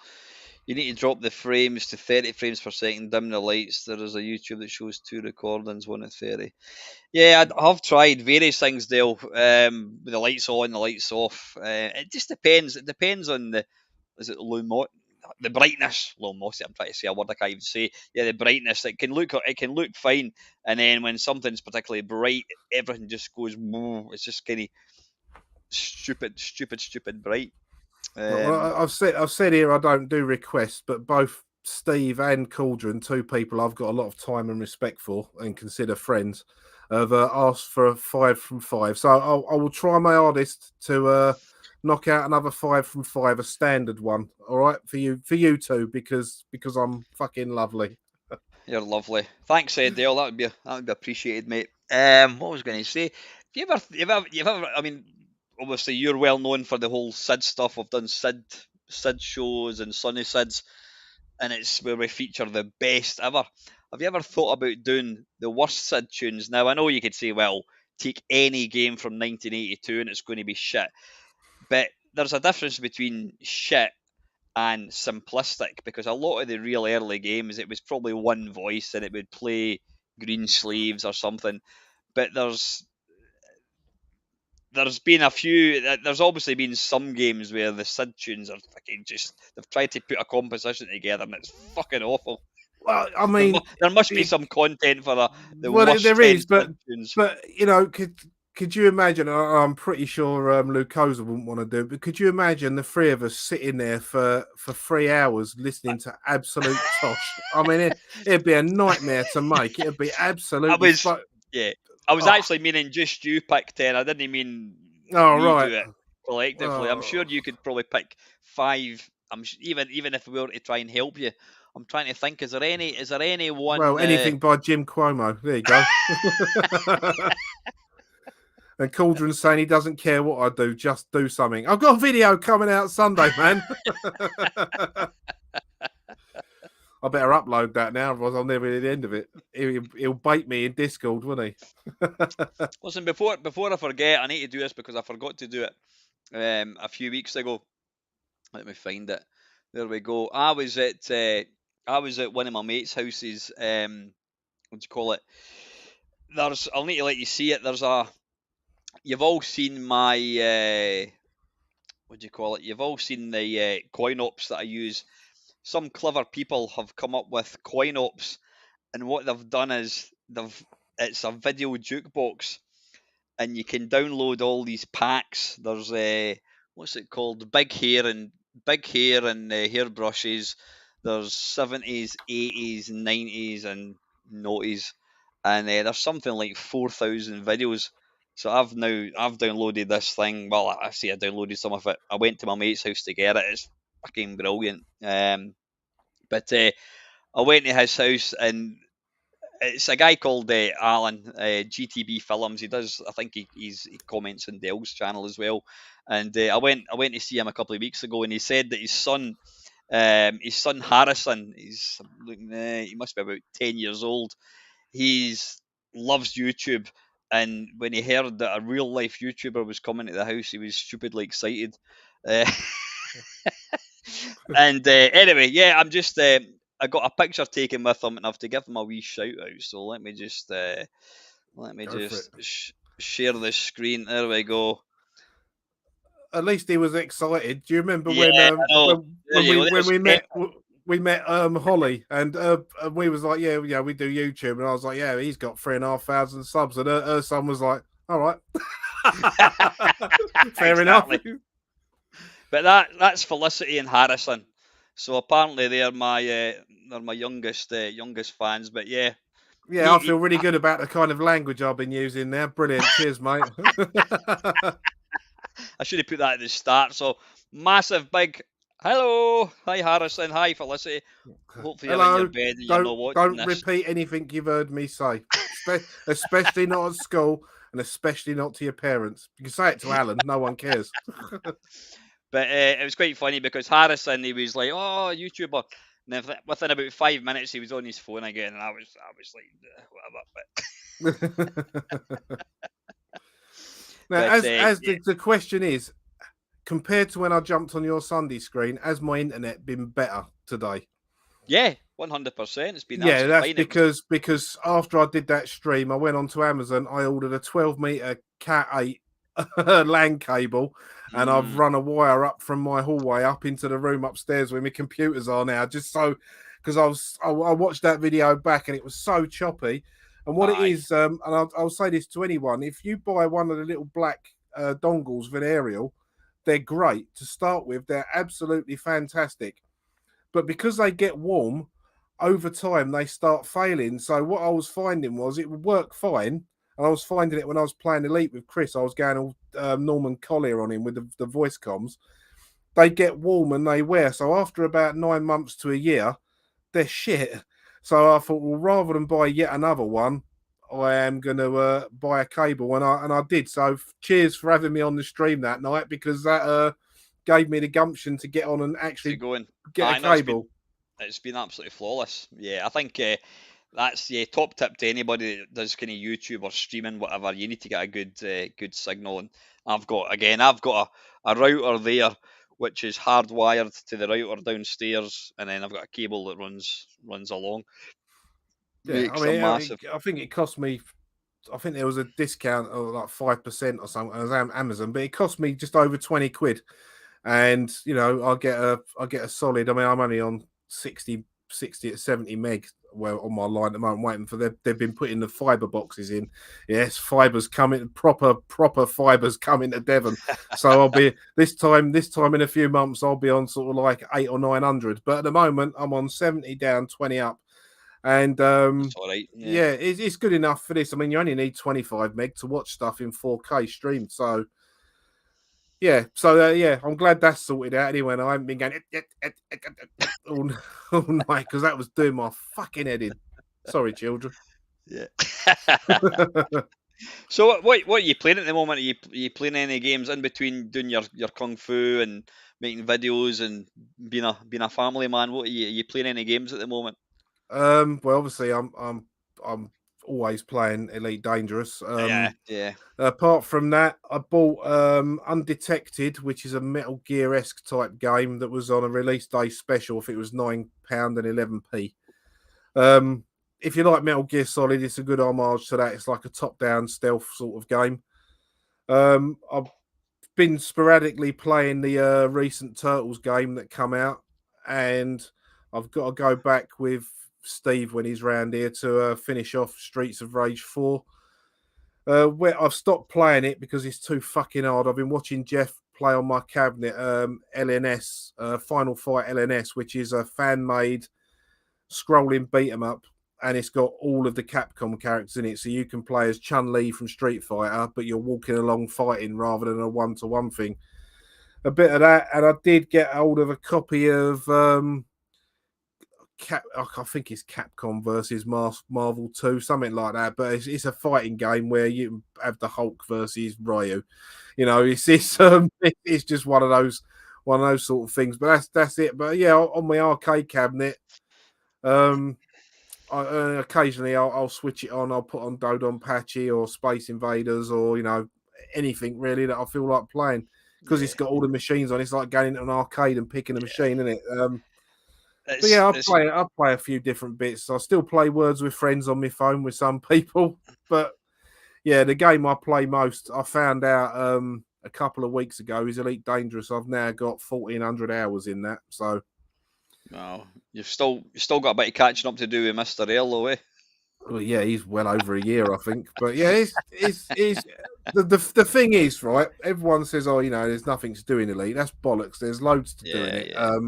S1: You need to drop the frames to 30 frames per second, dim the lights. There is a YouTube that shows 2 recordings, one at 30. Yeah, I've tried various things, Dale. With the lights on, the lights off. It just depends. It depends on is it the brightness, luminosity. I'm trying to say a word I can't even say. Yeah, the brightness. It can look fine, and then when something's particularly bright, everything just goes. It's just kind of stupid bright.
S2: well,
S1: Um,
S2: I've said here I don't do requests, but both Steve and Cauldron, two people I've got a lot of time and respect for and consider friends, have asked for a 5 from 5. So I will try my hardest to knock out another 5 from 5, a standard one. All right, for you two because I'm fucking lovely.
S1: You're lovely. Thanks, Dale. That would be appreciated, mate. What was I going to say? You've ever? I mean, obviously you're well known for the whole Sid stuff. We've done Sid shows and Sunny Sids, and it's where we feature the best ever. Have you ever thought about doing the worst Sid tunes? Now I know you could say, well, take any game from 1982 and it's going to be shit, but there's a difference between shit and simplistic because a lot of the real early games it was probably one voice and it would play Green Sleeves or something. But there's been a few. There's obviously been some games where the Sid tunes are fucking just. They've tried to put a composition together and it's fucking awful.
S2: Well, I mean,
S1: There must be
S2: it,
S1: some content for the
S2: well,
S1: worst
S2: there
S1: 10
S2: is,
S1: cartoons.
S2: but could you imagine? I'm pretty sure Lucosa wouldn't want to do it, but could you imagine the three of us sitting there for 3 hours listening to absolute tosh? I mean, it'd be a nightmare to make. It'd be
S1: I
S2: absolutely
S1: was, yeah, I was
S2: oh,
S1: actually meaning just you pick 10. I didn't mean
S2: oh,
S1: we
S2: right.
S1: do it collectively. I'm sure
S2: Oh,
S1: you could probably pick five. Even if we were to try and help you. I'm trying to think. Is there any
S2: well,
S1: one?
S2: anything by Jim Cuomo. There you go. And Cauldron's saying he doesn't care what I do, just do something. I've got a video coming out Sunday, man. I better upload that now, otherwise I'll never hear the end of it. He'll bait me in Discord, won't he?
S1: Listen, before I forget, I need to do this because I forgot to do it a few weeks ago. Let me find it. There we go. I was at one of my mates' houses. What do you call it? I'll need to let you see it. You've all seen my what do you call it? You've all seen the coin ops that I use. Some clever people have come up with coin ops, and what they've done is it's a video jukebox, and you can download all these packs. There's what's it called? Big hair and hairbrushes. There's 70s, 80s, 90s, and noughties, and there's something like 4,000 videos. So I've downloaded this thing. Well, I say I downloaded some of it. I went to my mate's house to get it. It's fucking brilliant. But I went to his house, and it's a guy called Alan, GTB Films. He does. I think he comments on Dell's channel as well. And I went to see him a couple of weeks ago, and he said that his son Harrison, he must be about 10 years old. He's loves YouTube, and when he heard that a real life YouTuber was coming to the house, he was stupidly excited. Uh, and anyway, yeah, I got a picture taken with him, and I have to give him a wee shout out. So let me
S2: Go for it.
S1: just share the screen. There we go.
S2: At least he was excited. Do you remember
S1: Yeah, I know. There you go.
S2: when
S1: There's
S2: we
S1: Ken.
S2: met? We met Holly, and we was like, yeah, we do YouTube, and I was like, yeah, he's got 3,500 subs, and her son was like, all right, fair enough.
S1: But that's Felicity and Harrison. So apparently they're my youngest fans. But yeah,
S2: Yeah, I feel really good about the kind of language I've been using there. Brilliant. Cheers, mate.
S1: I should have put that at the start. So massive big hello, hi Harrison, hi Felicity. Hopefully you're in your
S2: Hello.
S1: bed and you're not watching
S2: Don't
S1: this.
S2: repeat anything you've heard me say, especially not at school, and especially not to your parents. You can say it to Alan. No one cares.
S1: But it was quite funny because Harrison, he was like, "Oh, YouTuber," and then within about 5 minutes, he was on his phone again, and I was like, whatever. But
S2: Now,
S1: but
S2: as
S1: yeah.
S2: the question is, compared to when I jumped on your Sunday screen, has my internet been better today?
S1: Yeah, 100%. It's been
S2: Yeah,
S1: absolutely
S2: that's
S1: fine.
S2: because after I did that stream, I went onto Amazon. I ordered a 12-meter Cat 8 LAN cable, and I've run a wire up from my hallway up into the room upstairs where my computers are now, just so because I watched that video back and it was so choppy. And what it is, and I'll say this to anyone: if you buy one of the little black dongles with an aerial, they're great to start with. They're absolutely fantastic, but because they get warm over time, they start failing. So what I was finding was it would work fine. And I was finding it when I was playing Elite with Chris. I was going all Norman Collier on him with the voice comms. They get warm and they wear. So after about 9 months to a year, they're shit. So I thought, well, rather than buy yet another one, I am going to buy a cable, and I did. So cheers for having me on the stream that night, because that gave me the gumption to get on and actually get a cable.
S1: It's been absolutely flawless. Yeah, I think that's top tip to anybody that does kind of YouTube or streaming, whatever. You need to get a good signal, and I've got a router there which is hardwired to the router downstairs, and then I've got a cable that runs along.
S2: Yeah, I
S1: Makes a
S2: mean,
S1: massive.
S2: I think it cost me. I think there was a discount of like 5% or something on Amazon, but it cost me just over 20 quid. And I get a solid. I mean, I'm only on 60 60 to 70 meg well on my line at the moment, waiting for they've been putting the fiber boxes in. Yes, fibers coming, proper fibers coming to Devon. So I'll be this time in a few months I'll be on sort of like 800 or 900. But at the moment I'm on 70 down, 20 up. And
S1: That's all right. Yeah.
S2: yeah, it's good enough for this. I mean, you only need 25 meg to watch stuff in 4K streamed. So yeah, so yeah, I'm glad that's sorted out anyway. And I haven't been going all, all night because that was doing my fucking head in. Sorry, children.
S1: Yeah. So what are you playing at the moment? Are you playing any games in between doing your kung fu and making videos and being a family man? Are you playing any games at the moment?
S2: Well, obviously, I'm always playing Elite Dangerous.
S1: Yeah, yeah,
S2: Apart from that, I bought Undetected, which is a Metal Gear esque type game that was on a release day special. If it was £9 and 11p. Um, if you like Metal Gear Solid, it's a good homage to that. It's like a top-down stealth sort of game. I've been sporadically playing the recent Turtles game that come out, and I've got to go back with Steve when he's round here to finish off Streets of Rage 4. Where I've stopped playing it because it's too fucking hard. I've been watching Jeff play on my cabinet LNS, Final Fight LNS, which is a fan-made scrolling beat 'em up, and it's got all of the Capcom characters in it. So you can play as Chun-Li from Street Fighter, but you're walking along fighting rather than a one-to-one thing. A bit of that, and I did get hold of a copy of I think it's Capcom versus Marvel 2, something like that. But it's a fighting game where you have the Hulk versus Ryu. You know, it's just one of those sort of things. But that's it. But yeah, on my arcade cabinet, um, occasionally I'll switch it on. I'll put on Dodonpachi or Space Invaders or anything really that I feel like playing because it's
S1: yeah.
S2: got all the machines on. It's like going into an arcade and picking a machine, isn't it? But
S1: It's
S2: yeah,
S1: it's
S2: I play a few different bits. I still play Words with Friends on my phone with some people, but yeah, the game I play most, I found out a couple of weeks ago, is Elite Dangerous. I've now got 1,400 hours in that. So
S1: Wow. You've still got a bit of catching up to do with Mr. Earl, though, eh?
S2: well, yeah, he's well over a year, I think. But yeah, it's the thing is, right? Everyone says, oh, there's nothing to do in Elite. That's bollocks. There's loads to do in
S1: Yeah,
S2: it.
S1: yeah,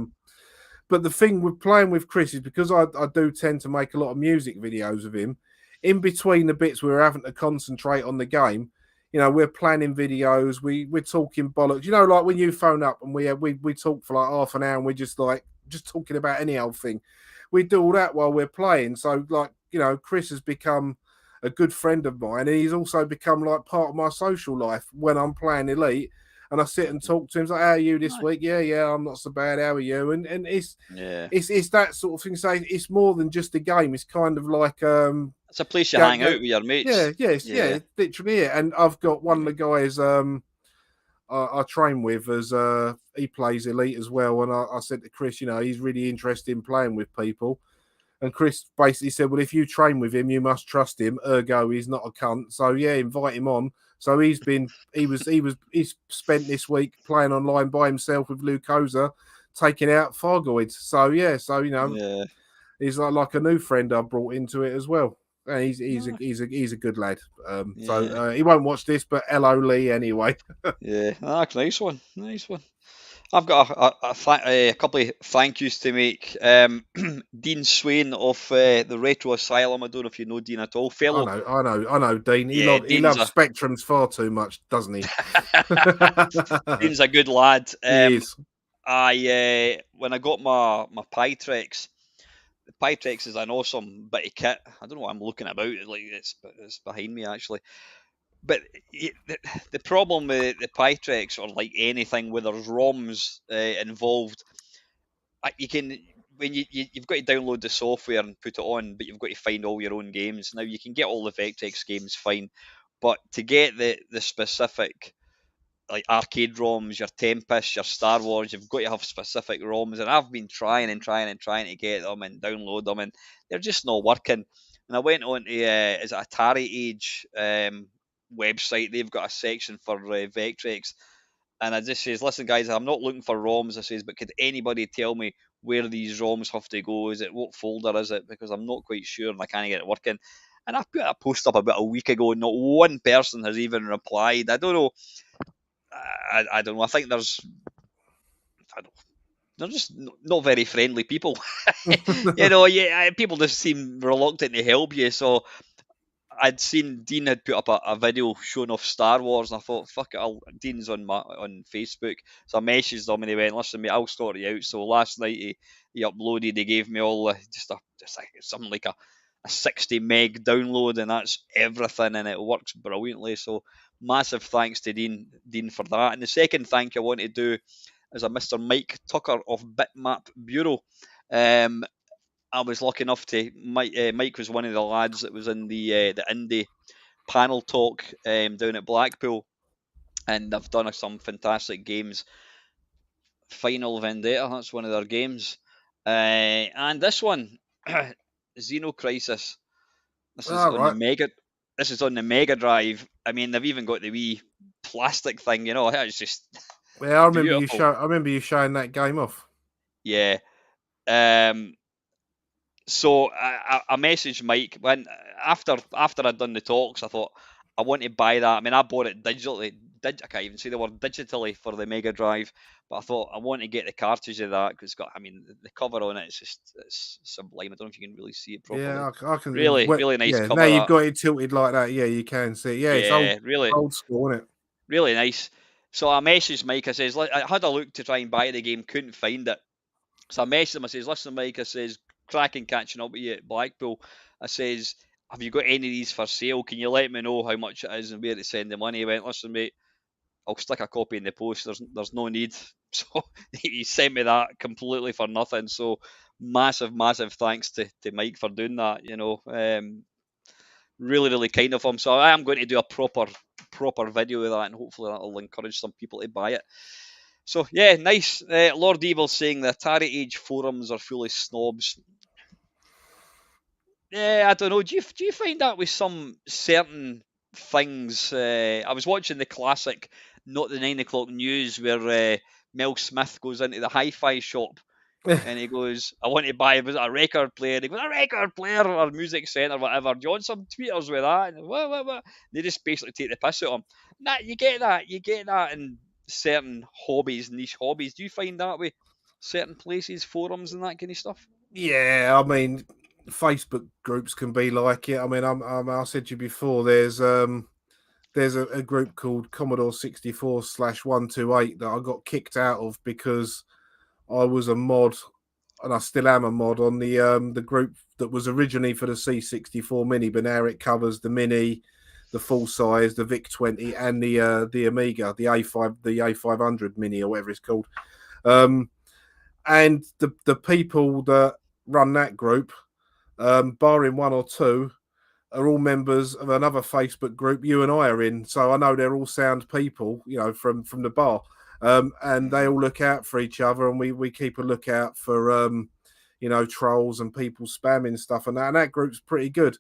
S2: But the thing with playing with Chris is because I do tend to make a lot of music videos of him. In between the bits we're having to concentrate on the game, we're planning videos. We're talking bollocks. Like when you phone up and we talk for like half an hour and we're just talking about any old thing. We do all that while we're playing. So like Chris has become a good friend of mine, and he's also become like part of my social life when I'm playing Elite. And I sit and talk to him. He's like, "How are you this
S1: aye,
S2: week?" Yeah, I'm not so bad. How are you? And it's
S1: yeah.
S2: it's that sort of thing. So it's more than just a game. It's kind of like
S1: It's a place you
S2: go,
S1: hang
S2: go,
S1: out with your mates.
S2: yeah, yes,
S1: Yeah,
S2: yeah, literally it. And I've got one of
S1: yeah,
S2: the guys I train with as he plays Elite as well. And I said to Chris, he's really interested in playing with people. And Chris basically said, well, if you train with him, you must trust him. Ergo, he's not a cunt. So yeah, invite him on. So he's spent this week playing online by himself with Lucosa, taking out Fargoids. So yeah,
S1: yeah.
S2: he's like a new friend I brought into it as well. And
S1: No,
S2: he's a good lad.
S1: yeah,
S2: He won't watch this, but hello Lee anyway.
S1: yeah. Ah, nice one, nice one. I've got a couple of thank yous to make. Dean Swain of the Retro Asylum. I don't know if you know Dean at all. Fellow,
S2: I know, Dean.
S1: yeah,
S2: He loves Spectrums far too much, doesn't he?
S1: Dean's a good lad.
S2: He is.
S1: I when I got my Pytrex, the Pytrex is an awesome bit of kit. I don't know what I'm looking about. Like it's behind me actually. But the problem with the Pytrex, or like anything where there's ROMs involved, you can when you've got to download the software and put it on, but you've got to find all your own games. Now you can get all the Vectrex games fine, but to get the specific like arcade ROMs, your Tempest, your Star Wars, you've got to have specific ROMs. And I've been trying and trying and trying to get them and download them, and they're just not working. And I went on to is it Atari Age website? They've got a section for Vectrex, and I just says, listen, guys, I'm not looking for ROMs. I says, but could anybody tell me where these ROMs have to go. Is it what folder is it? Because I'm not quite sure and I can't get it working. And I put a post up about a week ago, and not one person has even replied. I don't know. I don't know. I think I don't, they're just not very friendly people. Yeah, people just seem reluctant to help you. So I'd seen Dean had put up a video showing off Star Wars, and I thought, fuck it, Dean's on Facebook, so I messaged him and he went, listen, mate, I'll sort you out. So last night he uploaded, he gave me all just like something like a 60 meg download, and that's everything, and it works brilliantly. So massive thanks to Dean for that. And the second thank you I want to do is a Mr. Mike Tucker of Bitmap Bureau. Um, I was lucky enough to Mike was one of the lads that was in the indie panel talk down at Blackpool, and they've done some fantastic games. Final Vendetta, that's one of their games, and this one, Xeno Crisis. This is
S2: All
S1: on the
S2: right.
S1: Mega. This is on the Mega Drive. I mean, they've even got the wee plastic thing. It's just
S2: Yeah, I remember you
S1: beautiful.
S2: show. I remember you showing that game off.
S1: Yeah. Um, So I messaged Mike when after I'd done the talks. I thought I want to buy that. I mean, I bought it digitally. I can't even say the word digitally for the Mega Drive, but I thought I want to get the cartridge of that because it's got. I mean, the cover on it is just it's sublime. I don't know if you can really see it properly.
S2: Yeah, I can.
S1: Really, really nice
S2: Yeah, now
S1: cover
S2: you've
S1: that.
S2: got it tilted like that. Yeah, you can see. Yeah, it's
S1: Yeah, really,
S2: old school, isn't it?
S1: really nice. So I messaged Mike. I says I had a look to try and buy the game, couldn't find it. So I messaged him. I says, listen, Mike. I says, cracking catching up with you at Blackpool. I says, have you got any of these for sale? Can you let me know how much it is and where to send the money? He went, listen, mate, I'll stick a copy in the post. There's no need. So he sent me that completely for nothing. So massive thanks to Mike for doing that. Really, really kind of him. So I am going to do a proper video of that, and hopefully that'll encourage some people to buy it. So yeah, nice. Lord Evil saying the Atari Age forums are full of snobs. Yeah, I don't know. Do you find that with some certain things? I was watching the classic, not the 9 o'clock news, where Mel Smith goes into the hi-fi shop and he goes, "I want to buy a record player." And he goes, "A record player or music centre, whatever. Do you want some tweeters with that?" And what? They just basically take the piss out of him. Nah, you get that. You get that in certain hobbies, niche hobbies. Do you find that with certain places, forums, and that kind of stuff?
S2: Yeah, I mean, Facebook groups can be like it. I mean, I said to you before. There's a group called Commodore 64/128 that I got kicked out of because I was a mod, and I still am a mod on the group that was originally for the C64 Mini, but now it covers the Mini, the full size, the VIC 20, and the Amiga, the A500 Mini or whatever it's called. And the people that run that group, barring one or two, are all members of another Facebook group you and I are in. So I know they're all sound people, from the bar. And they all look out for each other, and we keep a lookout for trolls and people spamming stuff, and that group's pretty good.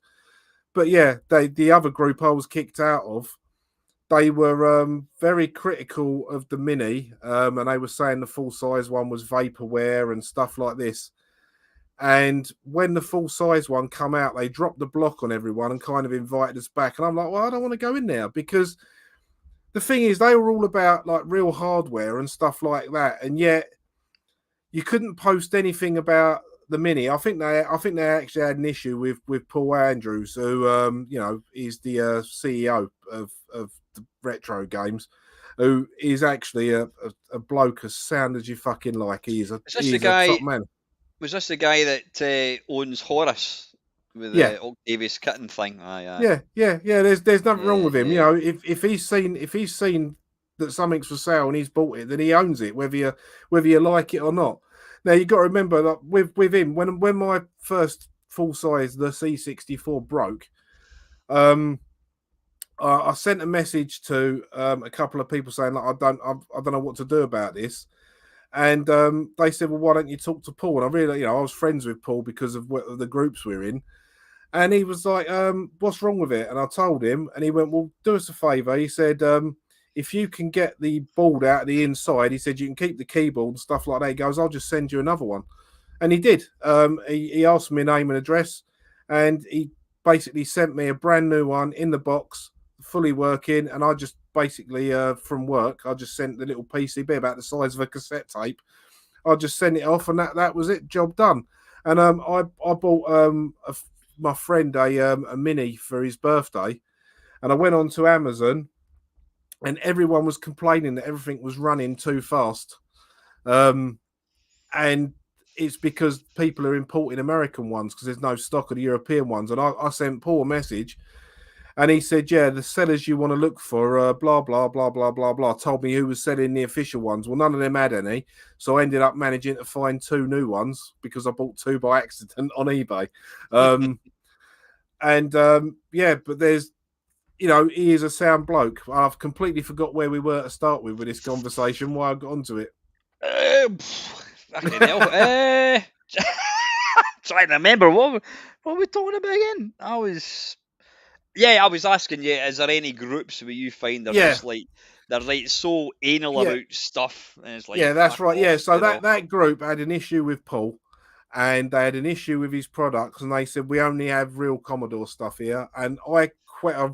S2: But yeah, the other group I was kicked out of, they were very critical of the Mini, and they were saying the full size one was vaporware and stuff like this. And when the full size one come out, they dropped the block on everyone and kind of invited us back. And I'm like, well, I don't want to go in there, because the thing is, they were all about like real hardware and stuff like that, and yet you couldn't post anything about the Mini. I think they actually had an issue with Paul Andrews, who is the CEO of the retro games, who is actually a bloke as sound as you fucking like.
S1: Is this the
S2: He's a
S1: guy?
S2: top man.
S1: Was this the guy that owns Horace with
S2: Yeah.
S1: the Octavius kitten thing? Aye.
S2: Yeah. There's nothing wrong with him.
S1: Yeah.
S2: If he's seen that something's for sale and he's bought it, then he owns it, whether you like it or not. Now you got to remember that with him, when my first full size the C64 broke, I sent a message to a couple of people saying that I don't know what to do about this. And they said, well, why don't you talk to Paul? And I really, I was friends with Paul because of the groups we're in. And he was like, what's wrong with it? And I told him, and he went, well, do us a favor. He said, if you can get the board out of the inside, he said, you can keep the keyboard and stuff like that. He goes, I'll just send you another one. And he did. He asked me name and address, and he basically sent me a brand new one in the box, fully working. And I just basically, from work, I just sent the little PCB about the size of a cassette tape. I just sent it off, and that was it. Job done. And I bought my friend a mini for his birthday, and I went on to Amazon, and everyone was complaining that everything was running too fast. Um, and it's because people are importing American ones because there's no stock of the European ones. And I sent Paul a message, and he said, "Yeah, the sellers you want to look for, blah blah blah blah blah blah." Told me who was selling the official ones. Well, none of them had any, so I ended up managing to find two new ones because I bought two by accident on eBay. Yeah, but there's, he is a sound bloke. I've completely forgot where we were to start with this conversation. Why I got onto it.
S1: Fucking hell. Trying to remember what were we talking about again? I was asking you, is there any groups where you find they're
S2: Yeah,
S1: just like they're like so anal
S2: yeah,
S1: about stuff, and it's like
S2: yeah. That's
S1: fuck
S2: right. Yeah.
S1: off,
S2: So that group had an issue with Paul, and they had an issue with his products, and they said we only have real Commodore stuff here. And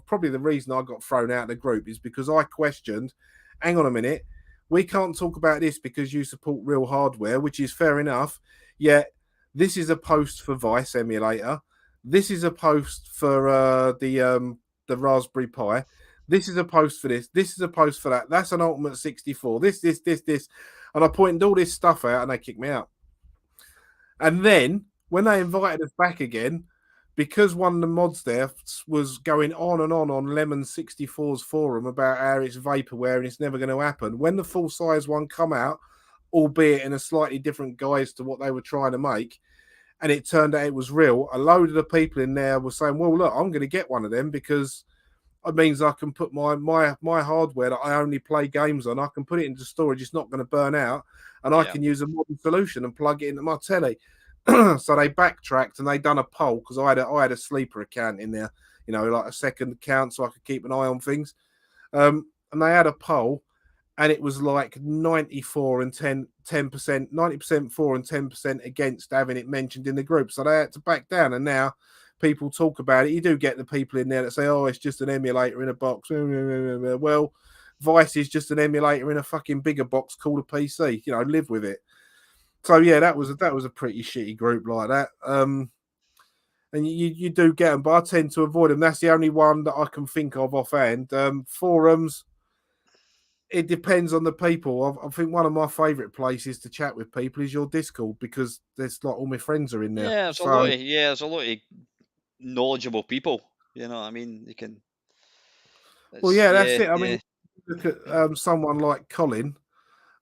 S2: probably the reason I got thrown out of the group is because I questioned. Hang on a minute, we can't talk about this because you support real hardware, which is fair enough. Yet this is a post for Vice emulator. This is a post for the Raspberry Pi. This is a post for this. This is a post for that. That's an Ultimate 64. This. And I pointed all this stuff out, and they kicked me out. And then when they invited us back again, because one of the mods there was going on and on Lemon 64's forum about how it's vaporware and it's never going to happen, when the full size one come out, albeit in a slightly different guise to what they were trying to make, and it turned out it was real, a load of the people in there were saying, well, look, I'm going to get one of them because it means I can put my hardware that I only play games on, I can put it into storage, it's not going to burn out, and I
S1: yeah,
S2: can use a modern solution and plug it into my telly. So they backtracked and they done a poll because I had a sleeper account in there, like a second account so I could keep an eye on things. And they had a poll, and it was like 94 and 10%, 90% for and 10% against having it mentioned in the group. So they had to back down, and now people talk about it. You do get the people in there that say, "Oh, it's just an emulator in a box." Well, Vice is just an emulator in a fucking bigger box called a PC. Live with it. So yeah, that was a pretty shitty group like that. And you do get them, but I tend to avoid them. That's the only one that I can think of offhand. Forums, it depends on the people. I think one of my favourite places to chat with people is your Discord because there's like all my friends are in there.
S1: yeah.
S2: So
S1: There's a lot of knowledgeable people. You know what I mean? You can.
S2: well,
S1: It's
S2: yeah, that's
S1: yeah,
S2: it. I
S1: yeah,
S2: mean, look at someone like Colin.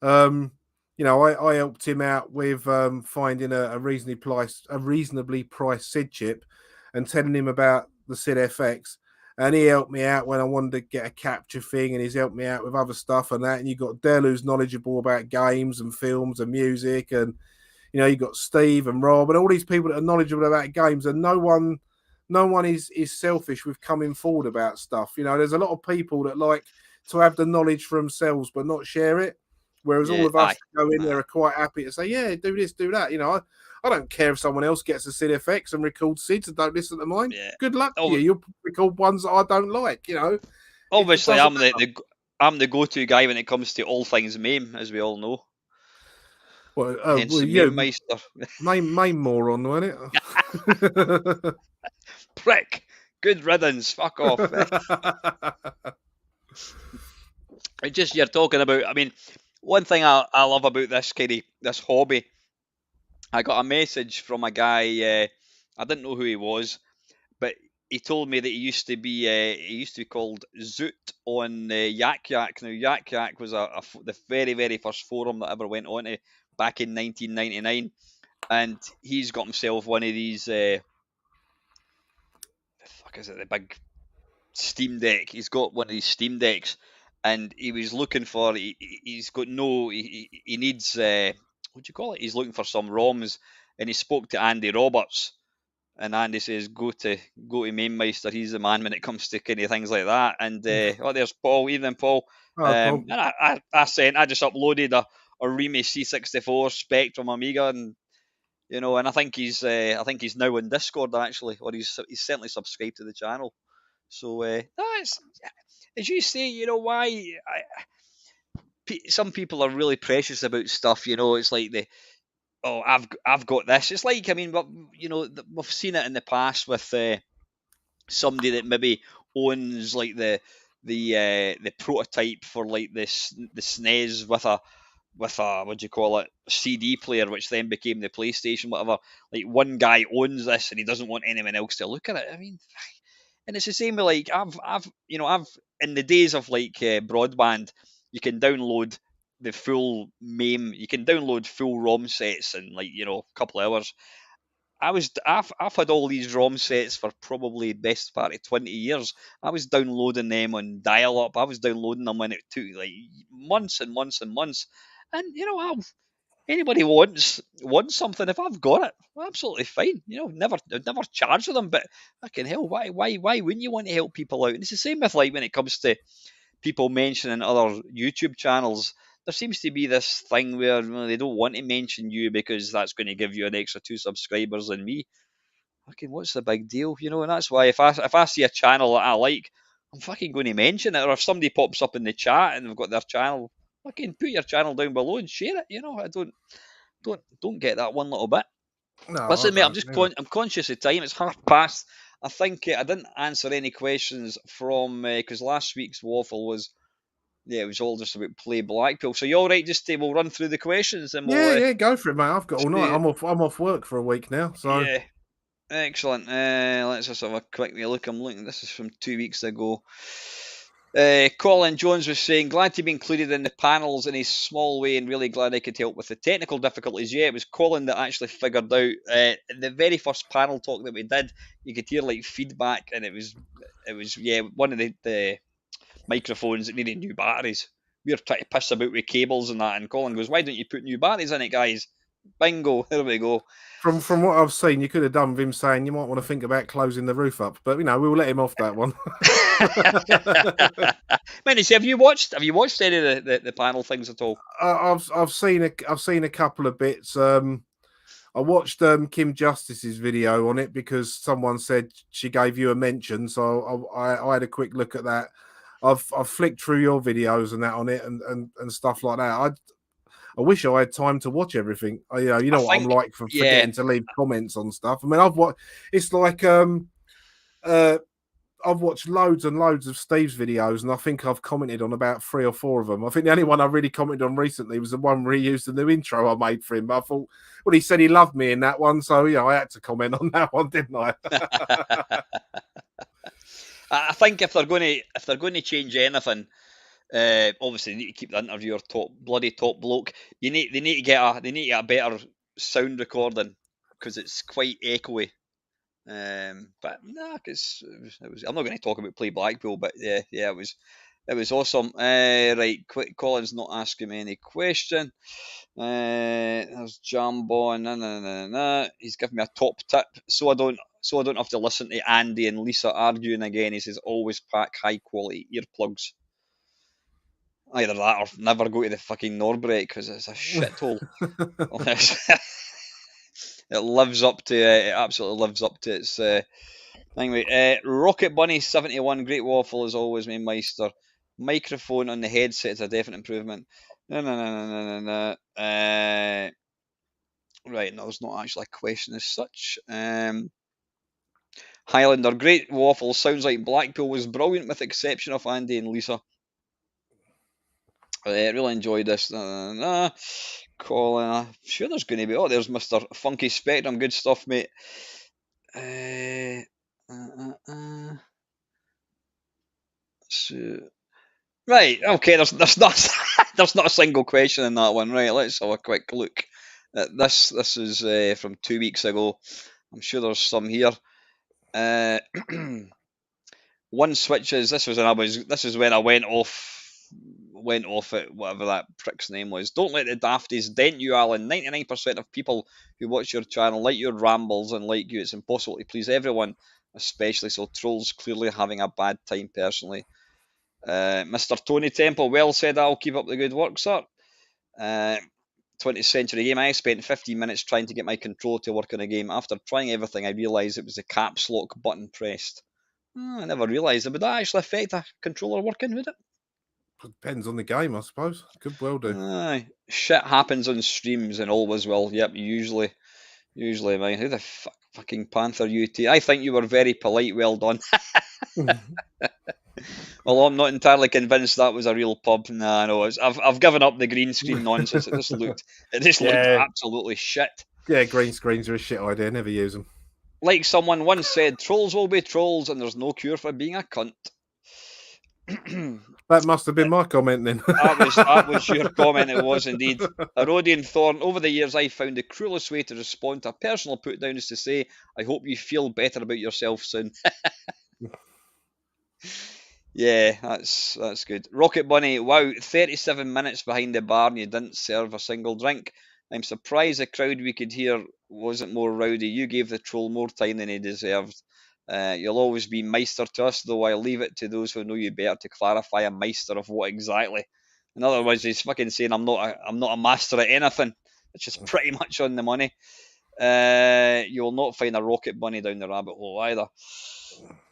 S2: Um, I helped him out with finding a reasonably priced SID chip, and telling him about the SID FX. And he helped me out when I wanted to get a capture thing, and he's helped me out with other stuff and that. And you got Dell, who's knowledgeable about games and films and music, and you got Steve and Rob and all these people that are knowledgeable about games, and no one is selfish with coming forward about stuff. There's a lot of people that like to have the knowledge for themselves but not share it. Whereas all
S1: yeah.
S2: of us
S1: Aye,
S2: that go in there
S1: aye,
S2: are quite happy to say, yeah, do this, do that. I don't care if someone else gets a SID FX and records SIDs and don't listen to mine.
S1: yeah.
S2: Good luck to you.
S1: Oh,
S2: You'll record ones that I don't like. It
S1: obviously,
S2: doesn't
S1: I'm the go-to guy when it comes to all things MAME, as we all know.
S2: matter.
S1: Hence,
S2: Well,
S1: MAME
S2: you
S1: Meister.
S2: main moron, wasn't it?
S1: Prick. Good riddance. Fuck off. It's just you're talking about. I mean, one thing I love about this hobby, I got a message from a guy. I didn't know who he was, but he told me that he used to be called Zoot on Yak Yak. Now Yak Yak was the very very first forum that ever went on to back in 1999, and he's got himself one of these. The fuck is it? The big Steam Deck. He's got one of these Steam Decks, and he was looking for. He's got no. He needs. What do you call it? He's looking for some ROMs, and he spoke to Andy Roberts, and Andy says, "Go to Mainmeister. He's the man when it comes to kind of things like that." And there's Paul. Evening, Paul.
S2: Oh, Paul.
S1: And I just uploaded a Remy C64 Spectrum Amiga, and And I think he's now on Discord actually, or he's certainly subscribed to the channel. So no, it's as you say, why some people are really precious about stuff. It's like oh, I've got this. It's like, I mean, but we've seen it in the past with somebody that maybe owns like the prototype for like the SNES with a what do you call it, CD player, which then became the PlayStation, whatever. Like one guy owns this and he doesn't want anyone else to look at it. I mean, and it's the same with like I've in the days of like broadband, you can download the full MAME, you can download full ROM sets in like a couple of hours. I've had all these ROM sets for probably best part of 20 years. I was downloading them on dial up. I was downloading them when it took like months and months and months. And anybody wants something, if I've got it, well, absolutely fine. Never charge them, but fucking hell, why wouldn't you want to help people out? And it's the same with like when it comes to people mentioning other YouTube channels. There seems to be this thing where they don't want to mention you because that's going to give you an extra 2 subscribers than me. Fucking, what's the big deal? And that's why if I see a channel that I like, I'm fucking going to mention it. Or if somebody pops up in the chat and they've got their channel, fucking put your channel down below and share it. I don't get that one little bit.
S2: No, I
S1: Listen, mate, I'm
S2: don't.
S1: just
S2: Neither.
S1: I'm conscious of time. It's half past. I think I didn't answer any questions from because last week's waffle was, yeah, it was all just about play Blackpool. So you all right? Just we'll run through the questions and we'll
S2: Yeah, yeah, go for it, mate. I've got all night.
S1: see.
S2: I'm off work for a week now, so
S1: Yeah, excellent. Let's just have a quick wee look. I'm looking. This is from 2 weeks ago. Colin Jones was saying, glad to be included in the panels in a small way and really glad I could help with the technical difficulties. Yeah, it was Colin that actually figured out the very first panel talk that we did. You could hear like feedback, and it was yeah, one of the microphones that needed new batteries. We were trying to piss about with cables and that, and Colin goes, "Why don't you put new batteries in it, guys?" Bingo, there we go.
S2: from what I've seen, you could have done with him saying you might want to think about closing the roof up, but we'll let him off that one.
S1: Man, have you watched any of the panel things at all?
S2: I've seen a couple of bits. I watched Kim Justice's video on it because someone said she gave you a mention, so I had a quick look at that. I've flicked through your videos and that on it and stuff like that. I wish I had time to watch everything. You
S1: I
S2: know what I'm
S1: think,
S2: like for
S1: yeah,
S2: forgetting to leave comments on stuff. I mean, it's like I've watched loads and loads of Steve's videos, and I think I've commented on about 3 or 4 of them. I think the only one I really commented on recently was the one where he used the new intro I made for him. But I thought, well, he said he loved me in that one, so I had to comment on that one, didn't I?
S1: I think if they're going to change anything, obviously they need to keep the interviewer top bloke. They need to get a better sound recording because it's quite echoey. But nah, because I'm not going to talk about play Blackpool, but yeah, it was awesome. Right, quick, Colin's not asking me any question. There's Jambon. He's giving me a top tip, so I don't have to listen to Andy and Lisa arguing again. He says always pack high quality earplugs. Either that or never go to the fucking Norbreak because it's a shithole. It absolutely lives up to its. Anyway, Rocket Bunny 71, great waffle as always, my Meister. Microphone on the headset is a definite improvement. No, no, no, no, no, no, no. Right, no, there's not actually a question as such. Highlander, great waffle. Sounds like Blackpool was brilliant with the exception of Andy and Lisa. Really enjoyed this. Colin, I'm sure there's going to be. Oh, there's Mr. Funky Spectrum. Good stuff, mate. Uh, uh, uh, uh. So, right, okay. There's not there's not a single question in that one. Right, let's have a quick look at this. This is from 2 weeks ago. I'm sure there's some here. Uh, one switches. This is when I went off at whatever that prick's name was. Don't let the dafties dent you, Alan. 99% of people who watch your channel like your rambles and like you. It's impossible to please everyone, especially so. Trolls clearly having a bad time personally. Mr. Tony Temple, well said. I'll keep up the good work, sir. Uh, 20th century game. I spent 15 minutes trying to get my controller to work on a game. After trying everything, I realised it was the caps lock button pressed. Oh, I never realised it. Would that actually affect a controller working, would it?
S2: Depends on the game, I suppose. Could well do.
S1: Aye. Shit happens on streams and always will. Yep, usually. Mine. Who the fucking Panther UT? I think you were very polite. Well done. Well, I'm not entirely convinced that was a real pub. Nah, no, I've given up the green screen nonsense. It just looked absolutely shit.
S2: Yeah, green screens are a shit idea. Never use them.
S1: Like someone once said, trolls will be trolls, and there's no cure for being a cunt.
S2: That must have been my comment then.
S1: that was your comment. It was indeed. Herodian Thorn. Over the years, I found the cruelest way to respond to a personal put down is to say, "I hope you feel better about yourself soon." Yeah, that's good. Rocket Bunny, wow, 37 minutes behind the bar and you didn't serve a single drink. I'm surprised the crowd we could hear wasn't more rowdy. You gave the troll more time than he deserved. You'll always be Meister to us, though I'll leave it to those who know you better to clarify a Meister of what exactly. In other words, he's fucking saying I'm not a master at anything, which is pretty much on the money. You will not find a Rocket Bunny down the rabbit hole either.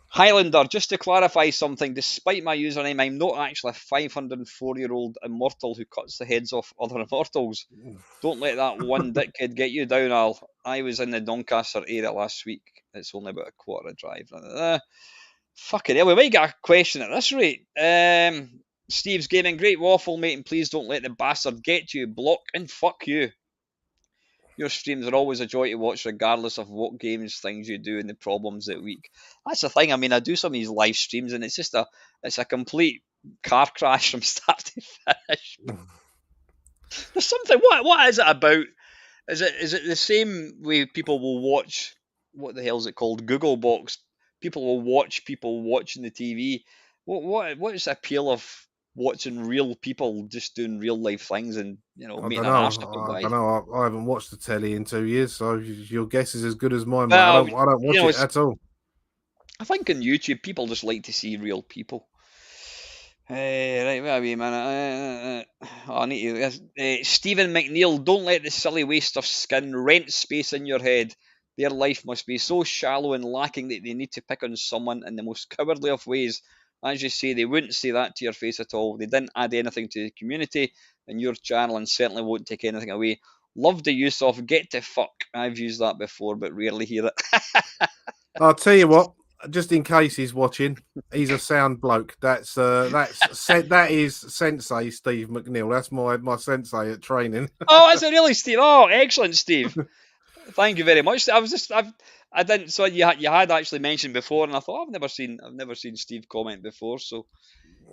S1: Highlander, just to clarify something, despite my username, I'm not actually a 504-year-old immortal who cuts the heads off other immortals. Don't let that one dickhead get you down, Al. I was in the Doncaster area last week. It's only about a quarter drive. Fucking hell, we might get a question at this rate. Steve's Gaming, great waffle, mate, and please don't let the bastard get you. Block and fuck you. Your streams are always a joy to watch, regardless of what games, things you do, and the problems that week. That's the thing. I mean, I do some of these live streams, and it's a complete car crash from start to finish. There's something. What is it about? Is it the same way people will watch? What the hell is it called? Google Box. People will watch people watching the TV. What is the appeal of watching real people just doing real life things and meeting an arse up
S2: I don't know. I haven't watched the telly in 2 years, so your guess is as good as mine.
S1: Well,
S2: I don't watch it at all.
S1: I think on YouTube people just like to see real people. Right, wait a wee minute. I need to. Stephen McNeil, don't let the silly waste of skin rent space in your head. Their life must be so shallow and lacking that they need to pick on someone in the most cowardly of ways. As you say, they wouldn't say that to your face at all. They didn't add anything to the community and your channel and certainly won't take anything away. Love the use of get to fuck. I've used that before, but rarely hear it.
S2: I'll tell you what, just in case he's watching, he's a sound bloke. That is Sensei Steve McNeil. That's my sensei at training.
S1: Oh, is it really, Steve? Oh, excellent, Steve. Thank you very much. I didn't. So you had actually mentioned before, and I thought I've never seen Steve comment before. So,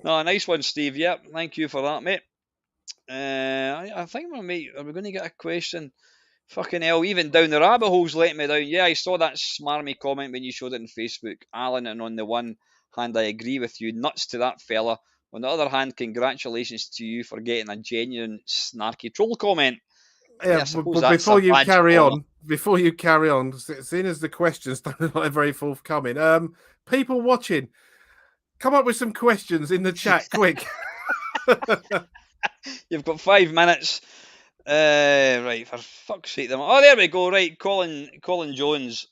S1: no, nice one, Steve. Yep, thank you for that, mate. I think are we going to get a question? Fucking hell, even down the rabbit hole's letting me down. Yeah, I saw that smarmy comment when you showed it on Facebook, Alan, and on the one hand, I agree with you. Nuts to that fella. On the other hand, congratulations to you for getting a genuine snarky troll comment.
S2: Yeah, but before you carry on, seeing as the questions don't look like very forthcoming, people watching, come up with some questions in the chat, quick.
S1: You've got 5 minutes. Right, for fuck's sake. Oh, there we go. Right, Colin Jones.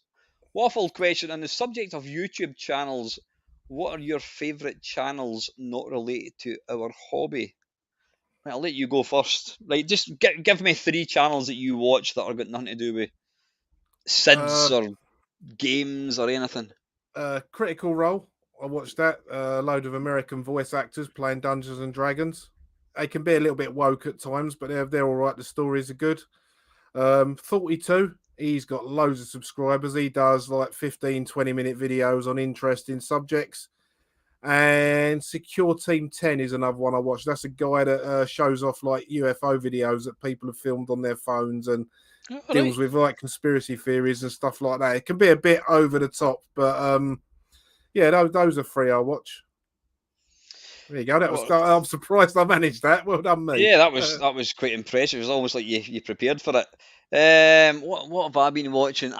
S1: Waffle question on the subject of YouTube channels. What are your favourite channels not related to our hobby? Right, I'll let you go first. Right, just give me 3 channels that you watch that are got nothing to do with SIDS or games or anything.
S2: Critical Role. I watched that. A load of American voice actors playing Dungeons and Dragons. They can be a little bit woke at times, but they're all right. The stories are good. 42. He's got loads of subscribers. He does like 15, 20-minute videos on interesting subjects. And Secure Team 10 is another one I watched. That's a guy that shows off like UFO videos that people have filmed on their phones and deals with like conspiracy theories and stuff like that. It can be a bit over the top, but yeah, those are 3 I watch. There you go. I'm surprised I managed that. Well done, me.
S1: Yeah, that was quite impressive. It was almost like you prepared for it. What have I been watching?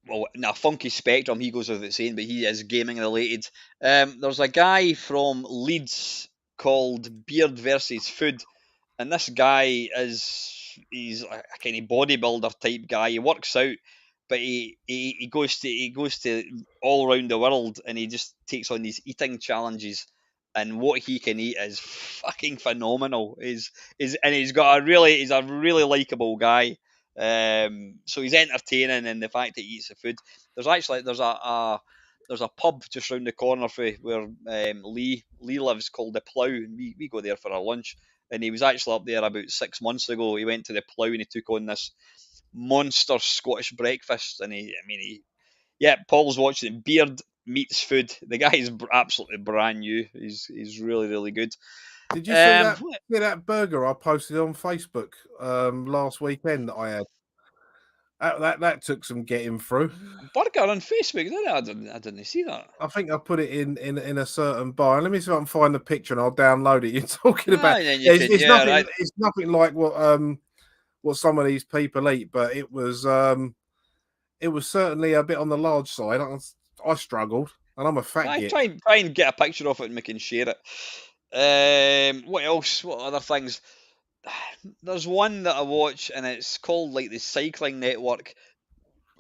S1: Well, now Funky Spectrum, he goes without saying, but he is gaming related. There's a guy from Leeds called Beard versus Food, And this guy he's a kind of bodybuilder type guy. He works out, but he goes to all around the world, and he just takes on these eating challenges. And what he can eat is fucking phenomenal. He's a really likable guy. So he's entertaining, and the fact that he eats the food. There's a pub just round the corner for where Lee lives, called the Plough. And we go there for our lunch, and he was actually up there about 6 months ago. He went to the Plough and he took on this monster Scottish breakfast. And yeah, Paul's watching it. Beard meets food. The guy is absolutely brand new. He's really really good.
S2: Did you
S1: Um,
S2: see that burger I posted on Facebook last weekend that I had? That took some getting through.
S1: Burger on Facebook, did it? I didn't see that.
S2: I think I put it in a certain bar. Let me see if I can find the picture and I'll download it. You're talking about
S1: And then you
S2: it's,
S1: can,
S2: it's
S1: yeah,
S2: nothing.
S1: right.
S2: It's nothing like what some of these people eat, but it was certainly a bit on the large side. I struggled, and I'm a fat
S1: I
S2: git.
S1: try and get a picture of it and we can share it. What else? What other things? There's one that I watch and it's called like the Cycling Network,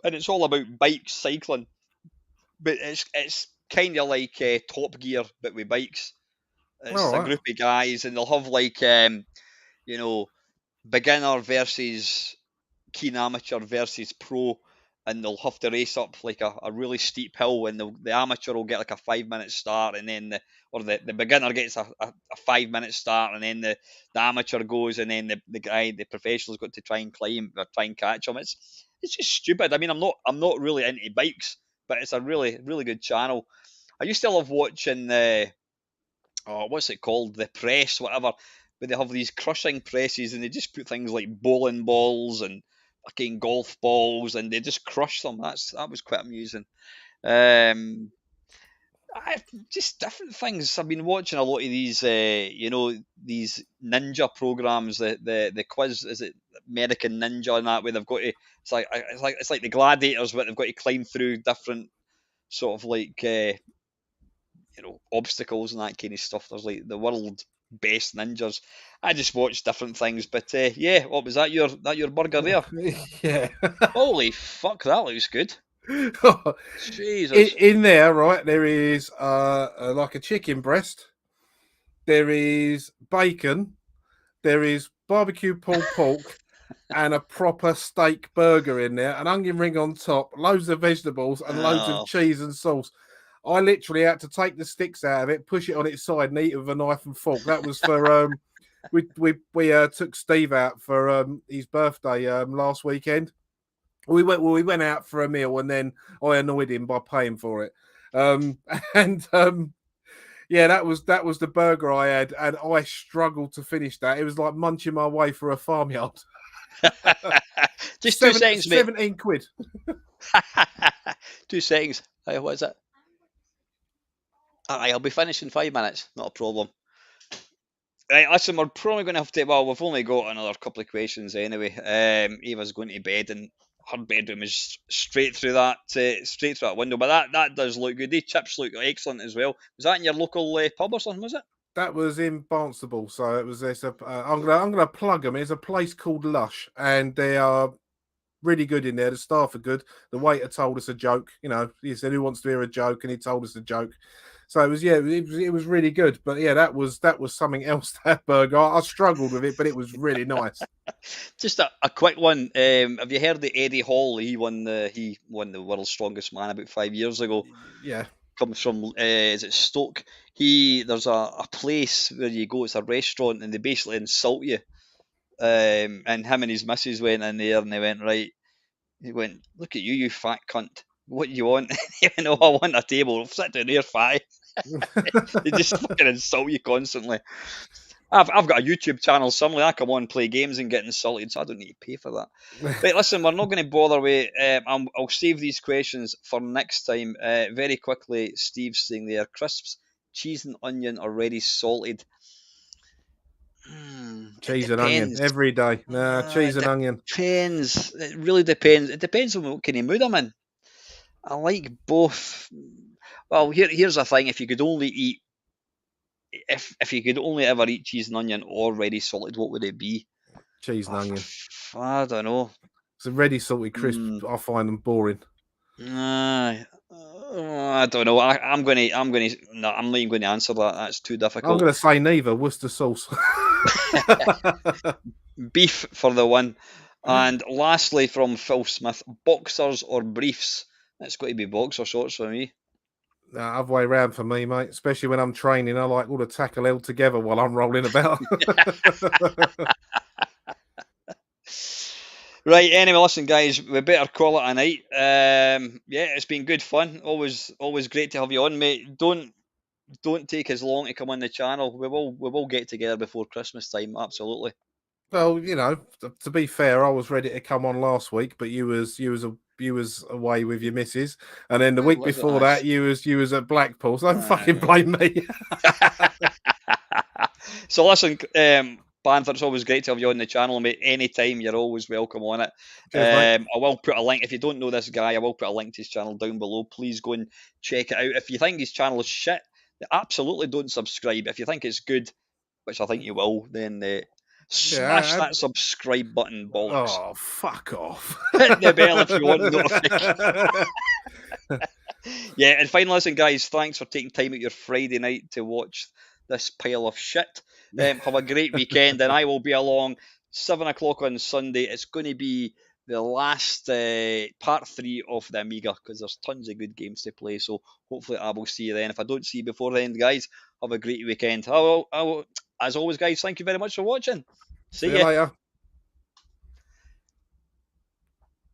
S1: and it's all about bike cycling, but it's kind of like Top Gear but with bikes.
S2: All
S1: It's a
S2: right.
S1: group of guys and they'll have like you know beginner versus keen amateur versus pro, and they'll have to race up like a really steep hill, and the amateur will get like a 5 minute start, and then the beginner gets a 5 minute start, and then the amateur goes, and then the professional's got to try and climb or try and catch him. It's just stupid. I mean, I'm not really into bikes, but it's a really really good channel. I used to love watching what's it called? The press, whatever. But they have these crushing presses, and they just put things like bowling balls and fucking golf balls, and they just crush them. That was quite amusing. Um, I just different things. I've been watching a lot of these, these ninja programs. The quiz, is it American Ninja and that, where they've got to. It's like the gladiators, but they've got to climb through different sort of like obstacles and that kind of stuff. There's like the world best ninjas. I just watch different things, but yeah, what was that? Your burger there?
S2: Yeah.
S1: Holy fuck, that looks good.
S2: in,
S1: Jesus.
S2: in there, right? There is like a chicken breast. There is bacon. There is barbecue pulled pork. And a proper steak burger in there, an onion ring on top, loads of vegetables, and loads of
S1: Oh,
S2: cheese and sauce. I literally had to take the sticks out of it, push it on its side, and eat it with a knife and fork. That was for we took Steve out for his birthday last weekend. We went out for a meal, and then I annoyed him by paying for it. And yeah, that was the burger I had, and I struggled to finish that. It was like munching my way through a farmyard.
S1: just 2 seconds, mate.
S2: 17 quid.
S1: 2 seconds. What is it? I'll be finished in 5 minutes. Not a problem. Right, listen, we're probably going to have to. Well, we've only got another couple of questions anyway. Eva's going to bed, and her bedroom is straight through that window. But that does look good. The chips look excellent as well. Was that in your local pub or something? Was it?
S2: That was in Barnstable, so it was this. I'm gonna plug them. It's a place called Lush, and they are really good in there. The staff are good. The waiter told us a joke. He said, "Who wants to hear a joke?" And he told us a joke. So it was really good. But yeah, that was something else. That burger, I struggled with it, but it was really nice.
S1: Just a quick one. Have you heard of Eddie Hall? He won the world's strongest man about 5 years ago.
S2: Yeah.
S1: Comes from is it Stoke? There's a place where you go. It's a restaurant, and they basically insult you. And him and his missus went in there, and they went, right. He went, look at you, you fat cunt. What do you want? He went, oh, I want a table. Sit down here, fatty. They just fucking insult you constantly. I've got a YouTube channel somewhere. I come on, play games, and get insulted, so I don't need to pay for that. Right, listen, we're not going to bother with. I'll save these questions for next time. Very quickly, Steve's saying there, crisps, cheese and onion are already salted. It
S2: Cheese and onion
S1: depends.
S2: every day. Nah, cheese and onion.
S1: Depends. It really depends. It depends on what kind of mood I'm in. I like both. Well, here's the thing: if you could only eat if you could only ever eat cheese and onion or ready salted, what would it be?
S2: Cheese and
S1: Oh,
S2: onion.
S1: I don't know.
S2: So ready salted crisps,
S1: Mm,
S2: I find them boring.
S1: nah, I don't know. No, I'm not even going to answer that. That's too
S2: I'm
S1: difficult.
S2: going to say neither. Worcester sauce.
S1: Beef for the one. And lastly, from Phil Smith, boxers or briefs? It's got to be boxer shorts for me.
S2: Other way round for me, mate. Especially when I'm training, I like all the tackle held together while I'm rolling about.
S1: Right, anyway, listen, guys, we better call it a night. Yeah, it's been good fun. Always great to have you on, mate. Don't take as long to come on the channel. We will get together before Christmas time. Absolutely.
S2: Well, to be fair, I was ready to come on last week, but you was away with your missus, and then the
S1: Well,
S2: week before that, you was at Blackpool. So don't fucking
S1: uh,
S2: blame me.
S1: So listen, Panther, it's always great to have you on the channel, mate. Anytime, you're always welcome on it.
S2: Cheers, mate.
S1: I will put a link. If you don't know this guy, I will put a link to his channel down below. Please go and check it out. If you think his channel is shit, absolutely don't subscribe. If you think it's good, which I think you will, then smash
S2: Yeah.
S1: that subscribe button, bollocks.
S2: Oh, fuck off.
S1: Hit the bell if you want notifications. Yeah, and finally, listen, guys, thanks for taking time out your Friday night to watch this pile of shit. Have a great weekend, and I will be along 7 o'clock on Sunday. It's going to be the last part 3 of the Amiga because there's tons of good games to play. So hopefully, I will see you then. If I don't see you before then, guys, have a great weekend. As always, guys, thank you very much for watching.
S2: See
S1: See
S2: you
S1: ya.
S2: later.